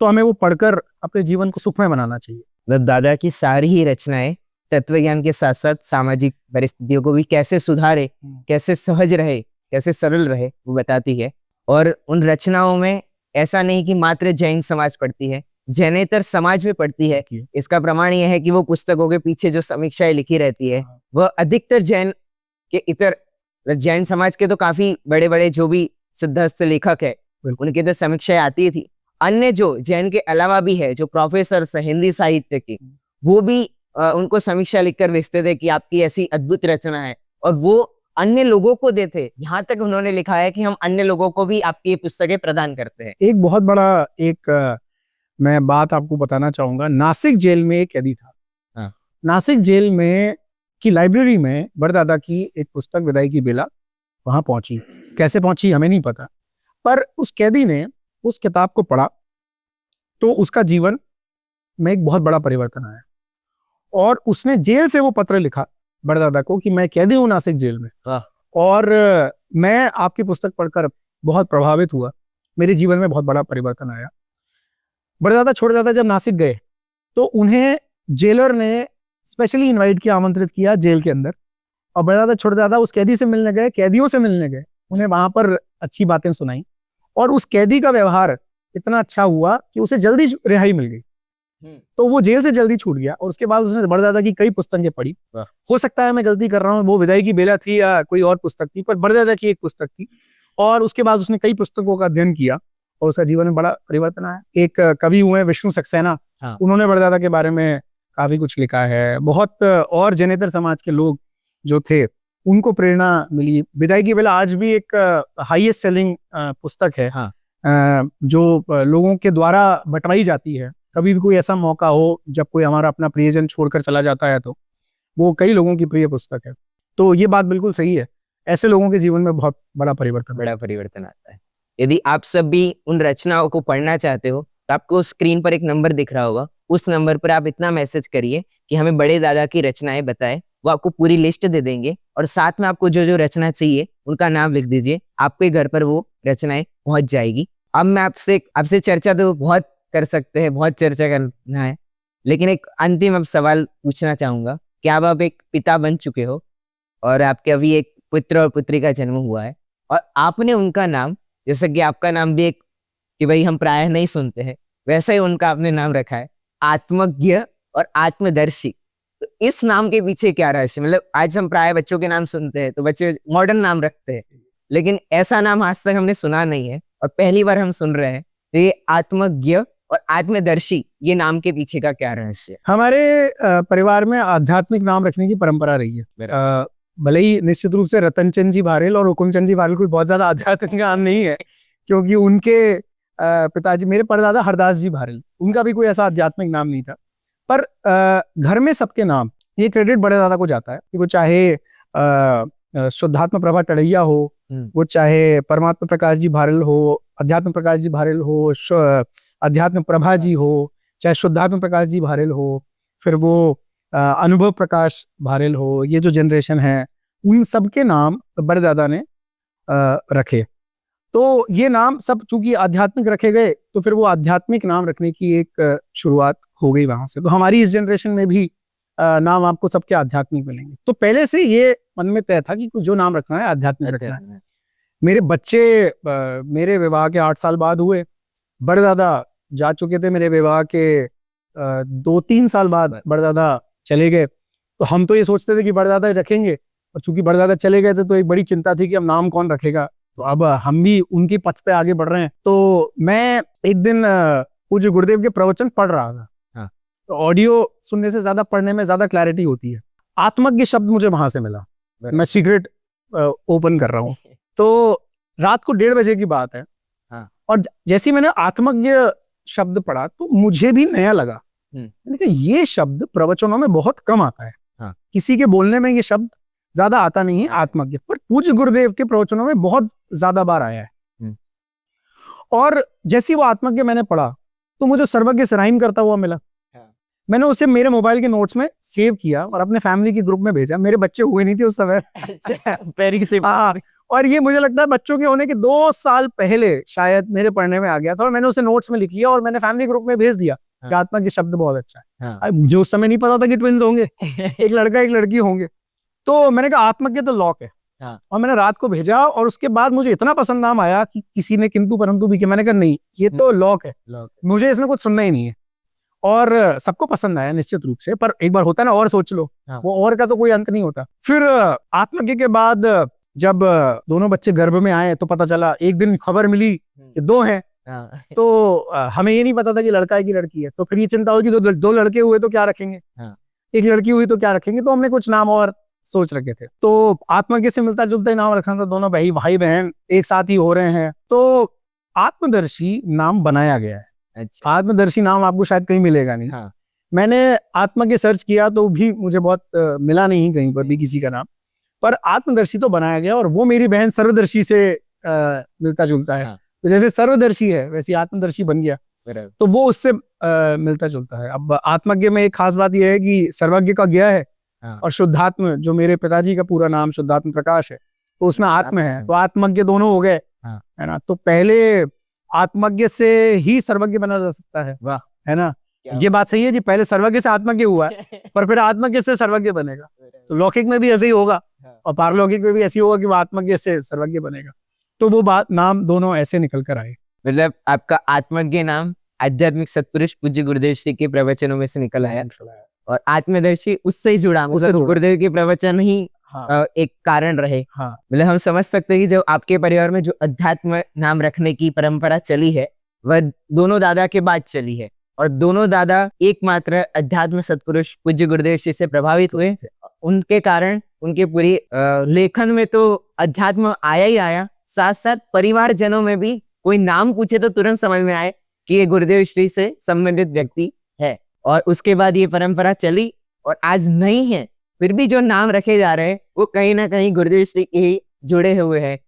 तो हमें वो पढ़कर अपने जीवन को सुखमय बनाना चाहिए। मतलब दादा की सारी ही रचनाएं तत्व ज्ञान के साथ साथ सामाजिक परिस्थितियों को भी कैसे सुधारे, कैसे सहज रहे, कैसे सरल रहे, वो बताती है। और उन रचनाओं में ऐसा नहीं कि मात्र जैन समाज पढ़ती है, जैनेतर समाज में पढ़ती है। इसका प्रमाण यह है कि वो पुस्तकों के पीछे जो समीक्षाएं लिखी रहती है वह अधिकतर जैन के इतर जैन समाज के तो काफी बड़े बड़े जो भी सिद्धहस्त लेखक है उनके तो समीक्षाएं आती थी। अन्य जो जैन के अलावा भी है जो प्रोफेसर हिंदी साहित्य के, वो भी उनको समीक्षा लिखकर भेजते थे कि आपकी ऐसी अद्भुत रचना है, और वो अन्य लोगों को देते। यहाँ तक उन्होंने लिखा है कि हम अन्य लोगों को भी आपकी ये पुस्तकें प्रदान करते हैं। एक बहुत बड़ा मैं बात आपको बताना चाहूंगा। नासिक जेल में एक कैदी था। हाँ। नासिक जेल में की लाइब्रेरी में बड़दादा की एक पुस्तक विदाई की बेला वहां पहुंची। कैसे पहुंची हमें नहीं पता, पर उस कैदी ने उस किताब को पढ़ा तो उसका जीवन में एक बहुत बड़ा परिवर्तन आया। और उसने जेल से वो पत्र लिखा बड़दादा को कि मैं कैदी हूं नासिक जेल में, और मैं आपकी पुस्तक पढ़कर बहुत प्रभावित हुआ, मेरे जीवन में बहुत बड़ा परिवर्तन आया। बड़दादा छोड़दादा जब नासिक गए तो उन्हें जेलर ने स्पेशली इनवाइट किया, आमंत्रित किया जेल के अंदर, और बड़दादा छोड़दादा उस कैदी से मिलने गए, कैदियों से मिलने गए, उन्हें वहां पर अच्छी बातें सुनाई, और उस कैदी का व्यवहार इतना अच्छा हुआ कि उसे जल्दी रिहाई मिल गई। तो वो जेल से जल्दी छूट गया, और उसके बाद उसने बड़दादा की कई पुस्तकें पढ़ी। हो सकता है मैं गलती कर रहा हूँ, वो विदाई की बेला थी या कोई और पुस्तक थी, पर बड़दादा की एक पुस्तक थी। और उसके बाद उसने कई पुस्तकों का अध्ययन किया और उसका जीवन में बड़ा परिवर्तन आया। एक कवि हुए विष्णु सक्सेना, उन्होंने बड़दादा के बारे में काफी कुछ लिखा है। बहुत और जैनेतर समाज के लोग जो थे उनको प्रेरणा मिली। विदाई की बेला आज भी एक हाईएस्ट सेलिंग पुस्तक है। जो लोगों के द्वारा बंटवाई जाती है। कभी भी कोई ऐसा मौका हो जब कोई हमारा अपना प्रियजन छोड़कर चला जाता है तो वो कई लोगों की प्रिय पुस्तक है। तो ये बात बिल्कुल सही है, ऐसे लोगों के जीवन में बहुत बड़ा परिवर्तन आता है। यदि आप सब भी उन रचनाओं को पढ़ना चाहते हो तो आपको स्क्रीन पर एक नंबर दिख रहा होगा, उस नंबर पर आप इतना मैसेज करिए कि हमें बड़े दादा की रचनाएं बताएं। वो आपको पूरी लिस्ट दे देंगे और साथ में आपको जो जो रचना चाहिए उनका नाम लिख दीजिए, आपके घर पर वो रचनाएं पहुंच जाएगी। अब मैं आपसे चर्चा तो बहुत कर सकते हैं, बहुत चर्चा करना है, लेकिन एक अंतिम अब सवाल पूछना चाहूंगा कि आप एक पिता बन चुके हो और आपके अभी एक पुत्र और पुत्री का जन्म हुआ है, और आपने उनका नाम, जैसा कि आपका नाम भी एक कि भाई हम प्रायः नहीं सुनते हैं, वैसा ही उनका आपने नाम रखा है, आत्मज्ञ और आत्मदर्शी। तो इस नाम के पीछे क्या रहस्य? मतलब आज हम प्रायः बच्चों के नाम सुनते हैं तो बच्चे मॉडर्न नाम रखते हैं, लेकिन ऐसा नाम आज तक हमने सुना नहीं है और पहली बार हम सुन रहे हैं। तो ये आत्मज्ञ और आत्मदर्शी, ये नाम के पीछे का क्या रहस्य है? हमारे परिवार में आध्यात्मिक नाम रखने की परंपरा रही है। भले ही निश्चित रूप से रतन चंद जी भारेल और हुकुम चंद जी भारेल कोई बहुत ज्यादा आध्यात्मिक नाम नहीं है, क्योंकि उनके पिताजी मेरे परदादा हरदास जी भारेल, उनका भी कोई ऐसा आध्यात्मिक नाम नहीं था। पर घर में सबके नाम, ये क्रेडिट बड़े दादा को जाता है कि वो चाहे शुद्धात्म प्रभा टड़ैया हो, वो चाहे परमात्मा प्रकाश जी भारेल हो, अध्यात्म प्रकाश जी भारेल हो, अध्यात्म प्रभा जी हो, चाहे शुद्धात्म प्रकाश जी भारेल हो, फिर वो अनुभव प्रकाश भारेल हो, ये जो जनरेशन है उन सबके नाम बड़े दादा ने रखे। तो ये नाम सब चूंकि आध्यात्मिक रखे गए तो फिर वो आध्यात्मिक नाम रखने की एक शुरुआत हो गई वहां से। तो हमारी इस जनरेशन में भी नाम आपको सबके आध्यात्मिक मिलेंगे। तो पहले से ये मन में तय था कि जो नाम रखना है आध्यात्मिक रखना है। मेरे बच्चे मेरे विवाह के 8 साल बाद हुए, बड़े दादा जा चुके थे। मेरे विवाह के 2-3 साल बाद बड़े दादा चले गए। तो हम तो ये सोचते थे कि बड़े दादा रखेंगे, और चूंकि बड़े दादा चले गए थे तो एक बड़ी चिंता थी कि अब नाम कौन रखेगा। तो अब हम भी उनकी पथ पे आगे बढ़ रहे हैं। तो मैं एक दिन पूज्य गुरुदेव के प्रवचन पढ़ रहा था। हाँ। तो ऑडियो सुनने से ज्यादा पढ़ने में ज्यादा क्लैरिटी होती है। आत्मज्ञ शब्द मुझे वहां से मिला। मैं सीक्रेट ओपन कर रहा हूँ। तो रात को 1:30 बजे की बात है। हाँ। और जैसे ही मैंने आत्मज्ञ शब्द पढ़ा तो मुझे भी नया लगा। मैंने कहा ये शब्द प्रवचनों में बहुत कम आता है। हाँ। किसी के बोलने में ये शब्द ज्यादा आता नहीं है आत्मज्ञ, पर पूज्य गुरुदेव के प्रवचनों में बहुत ज्यादा बार आया है। और जैसे ही वो आत्मज्ञ मैंने पढ़ा तो मुझे सर्वज्ञ से राइम करता हुआ मिला। मैंने उसे मेरे मोबाइल के नोट्स में सेव किया और अपने फैमिली के ग्रुप में भेजा। मेरे बच्चे हुए नहीं थे उस समय। और ये मुझे लगता है बच्चों के होने के 2 साल पहले शायद मेरे पढ़ने में आ गया था और मैंने उसे नोट्स में लिख लिया और मैंने फैमिली ग्रुप में भेज दिया। आत्मज्ञ शब्द बहुत अच्छा है। हाँ। मुझे उस समय नहीं पता था कि ट्विंस होंगे, एक लड़का एक लड़की होंगे। तो मैंने कहा आत्मज्ञ तो लॉक है। हाँ। और मैंने रात को भेजा और उसके बाद मुझे इतना पसंद नाम आया कि किसी ने किंतु परंतु भी किया। मैंने कहा नहीं, ये तो लॉक है, मुझे इसमें कुछ सुनना ही नहीं है। और सबको पसंद आया निश्चित रूप से, पर एक बार होता है ना और सोच लो। हाँ। वो और का तो कोई अंत नहीं होता। फिर आत्मज्ञ के बाद जब दोनों बच्चे गर्भ में आए तो पता चला, एक दिन खबर मिली कि 2 हैं। हाँ। तो हमें ये नहीं पता था कि लड़का है कि लड़की है। तो फिर ये चिंता होगी, दो लड़के हुए तो क्या रखेंगे। हाँ। एक लड़की हुई तो क्या रखेंगे। तो हमने कुछ नाम और सोच रखे थे। तो आत्मज्ञ से मिलता जुलता ही नाम रखना था। दोनों भाई बहन एक साथ ही हो रहे हैं तो आत्मदर्शी नाम बनाया गया है। अच्छा। आत्मदर्शी नाम आपको शायद कहीं मिलेगा नहीं। हाँ। मैंने आत्मज्ञ सर्च किया तो भी मुझे बहुत मिला नहीं कहीं पर भी किसी का नाम, पर आत्मदर्शी तो बनाया गया। और वो मेरी बहन सर्वदर्शी से मिलता जुलता है। हाँ। तो जैसे सर्वदर्शी है वैसे आत्मदर्शी बन गया, तो वो उससे मिलता जुलता है। अब आत्मज्ञ में एक खास बात यह है कि सर्वज्ञ का ज्ञ है। हाँ। और शुद्धात्म, जो मेरे पिताजी का पूरा नाम शुद्धात्म प्रकाश है, तो उसमें आत्म है, तो आत्मज्ञ दोनों हो गए। हाँ। है ना। तो पहले आत्मज्ञ से ही सर्वज्ञ बना जा सकता है। वाह। है ना। ये बात सही है जी, पहले सर्वज्ञ से आत्मज्ञ हुआ है पर फिर आत्मज्ञ से सर्वज्ञ बनेगा। तो लौकिक में भी ऐसे ही होगा और पारलौकिक में भी ऐसे ही होगा कि वो आत्मज्ञ से सर्वज्ञ बनेगा। तो वो बात नाम दोनों ऐसे निकल कर आए। मतलब आपका आत्मज्ञ नाम आध्यात्मिक सत्पुरुष पूज्य गुरुदेव श्री के प्रवचनों में से निकल आया और आत्मदर्शी उससे ही जुड़ा, मतलब गुरुदेव के प्रवचन ही एक कारण रहे। मतलब हम समझ सकते हैं कि जो आपके परिवार में जो अध्यात्म नाम रखने की परंपरा चली है वह दोनों दादा के बाद चली है और दोनों दादा एकमात्र अध्यात्म सत्पुरुष पूज्य गुरुदेव श्री से प्रभावित हुए। उनके कारण उनके पूरी लेखन में तो अध्यात्म आया ही आया, साथ साथ परिवार जनों में भी कोई नाम पूछे तो तुरंत समझ में आए कि ये गुरुदेव श्री से संबंधित व्यक्ति है। और उसके बाद ये परंपरा चली और आज नहीं है, फिर भी जो नाम रखे जा रहे हैं वो कहीं ना कहीं गुरुदेव श्री के ही जुड़े हुए हैं।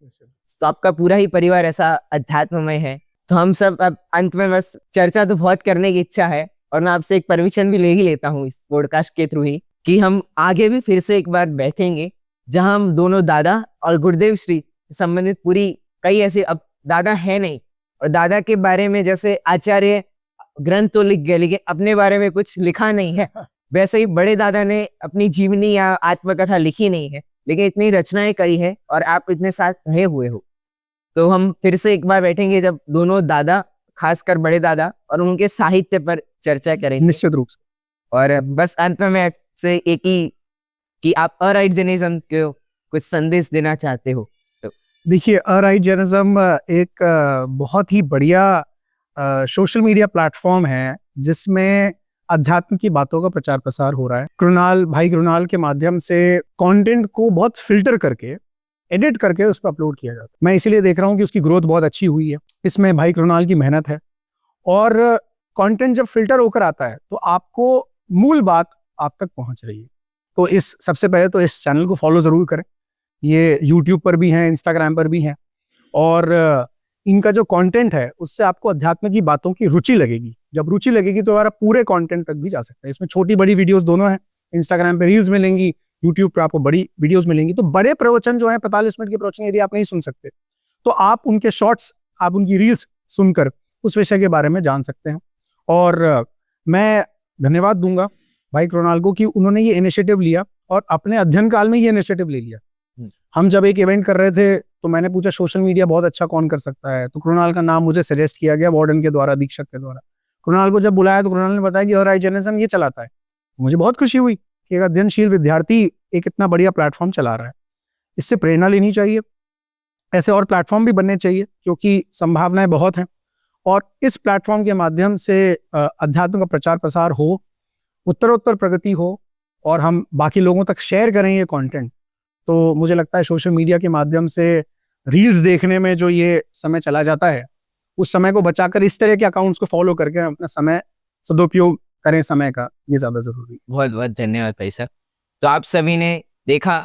तो आपका पूरा ही परिवार ऐसा अध्यात्ममय है। तो हम सब अब अंत में बस चर्चा तो बहुत करने की इच्छा है और मैं आपसे एक परमिशन भी ले ही लेता हूँ इस पॉडकास्ट के थ्रू ही कि हम आगे भी फिर से एक बार बैठेंगे जहां हम दोनों दादा और गुरुदेव श्री संबंधित पूरी कई ऐसे, अब दादा है नहीं और दादा के बारे में जैसे आचार्य ग्रंथ तो लिख गए लेकिन अपने बारे में कुछ लिखा नहीं है, वैसे ही बड़े दादा ने अपनी जीवनी या आत्मकथा लिखी नहीं है लेकिन इतनी रचनाएं करी है और आप इतने साथ रहे हुए हो। तो हम फिर से एक बार बैठेंगे जब दोनों दादा, खासकर बड़े दादा और उनके साहित्य पर चर्चा करेंगे निश्चित रूप से। और बस अंत में आपसे एक ही कि आप अराइट जर्नलिज्म को कुछ संदेश देना चाहते हो तो। देखिए, अराइट जर्नलिज्म एक बहुत ही बढ़िया सोशल मीडिया प्लेटफॉर्म है जिसमें अध्यात्म की बातों का प्रचार प्रसार हो रहा है। भाई कृणाल के माध्यम से कंटेंट को बहुत फिल्टर करके, एडिट करके उस पर अपलोड किया जाता है। मैं इसीलिए देख रहा हूँ कि उसकी ग्रोथ बहुत अच्छी हुई है। इसमें भाई कृणाल की मेहनत है और कंटेंट जब फिल्टर होकर आता है तो आपको मूल बात आप तक पहुंच रही है। तो सबसे पहले तो इस चैनल को फॉलो जरूर करें। ये यूट्यूब पर भी हैं, इंस्टाग्राम पर भी हैं और इनका जो कंटेंट है उससे आपको अध्यात्म की बातों की रुचि लगेगी। जब रुचि लगेगी तो हमारा पूरे कंटेंट तक भी जा सकता है। इसमें छोटी बड़ी वीडियोस दोनों हैं। इंस्टाग्राम पे रील्स मिलेंगी, यूट्यूब पे आपको बड़ी वीडियोस मिलेंगी। तो बड़े प्रवचन जो हैं 45 मिनट के प्रवचन यदि आप नहीं सुन सकते तो आप उनके शॉर्ट्स, आप उनकी रील्स सुनकर उस विषय के बारे में जान सकते हैं। और मैं धन्यवाद दूंगा भाई कृणाल को कि उन्होंने ये इनिशिएटिव लिया और अपने अध्ययन काल में ये इनिशिएटिव ले लिया। हम जब एक इवेंट कर रहे थे तो मैंने पूछा सोशल मीडिया बहुत अच्छा कौन कर सकता है, तो कृणाल का नाम मुझे सजेस्ट किया गया वार्डन के द्वारा, दीक्षक के द्वारा। कृणाल को जब बुलाया तो कृणाल ने बताया कि अराइट जर्नलिज्म ये चलाता है। मुझे बहुत खुशी हुई कि एक अध्ययनशील विद्यार्थी एक इतना बढ़िया प्लेटफॉर्म चला रहा है। इससे प्रेरणा लेनी चाहिए। ऐसे और प्लेटफॉर्म भी बनने चाहिए क्योंकि संभावनाएं बहुत हैं और इस प्लेटफॉर्म के माध्यम से अध्यात्म का प्रचार प्रसार हो, उत्तरोत्तर प्रगति हो और हम बाकी लोगों तक शेयर करें ये कंटेंट, तो मुझे लगता है सोशल मीडिया के माध्यम से रील्स देखने में जो ये समय चला जाता है, उस समय को बचाकर इस तरह के अकाउंट्स को फॉलो करके अपना समय सदुपयोग करें समय का, ये ज़्यादा ज़रूरी है। बहुत बहुत धन्यवाद भाई साहब। तो आप सभी ने देखा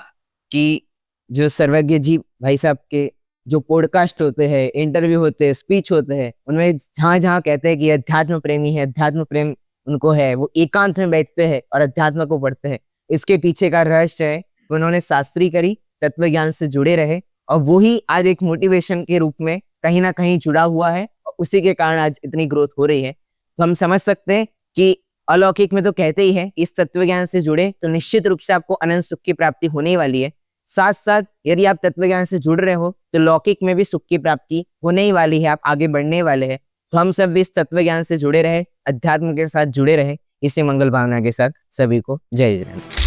कि जो सर्वज्ञ जी भाई साहब के जो पॉडकास्ट होते हैं, इंटरव्यू होते हैं, स्पीच होते हैं, उनमें जहाँ जहाँ कहते हैं कि अध्यात्म प्रेमी है, अध्यात्म प्रेम उनको है, वो एकांत में बैठते हैं और अध्यात्म को पढ़ते हैं, इसके पीछे का रहस्य है कि उन्होंने शास्त्री करी, तत्व ज्ञान से जुड़े रहे और वो ही आज एक मोटिवेशन के रूप में कहीं ना कहीं जुड़ा हुआ है और उसी के कारण आज इतनी ग्रोथ हो रही है। तो हम समझ सकते हैं कि अलौकिक में तो कहते ही है, इस तत्व ज्ञान से जुड़े तो निश्चित रूप से आपको अनंत सुख की प्राप्ति होने वाली है। साथ साथ यदि आप तत्व ज्ञान से जुड़ रहे हो तो लौकिक में भी सुख की प्राप्ति होने ही वाली है, आप आगे बढ़ने वाले हैं। तो हम सब भी इस तत्व ज्ञान से जुड़े रहे, अध्यात्म के साथ जुड़े रहे, इसी मंगल भावना के साथ सभी को जय जय।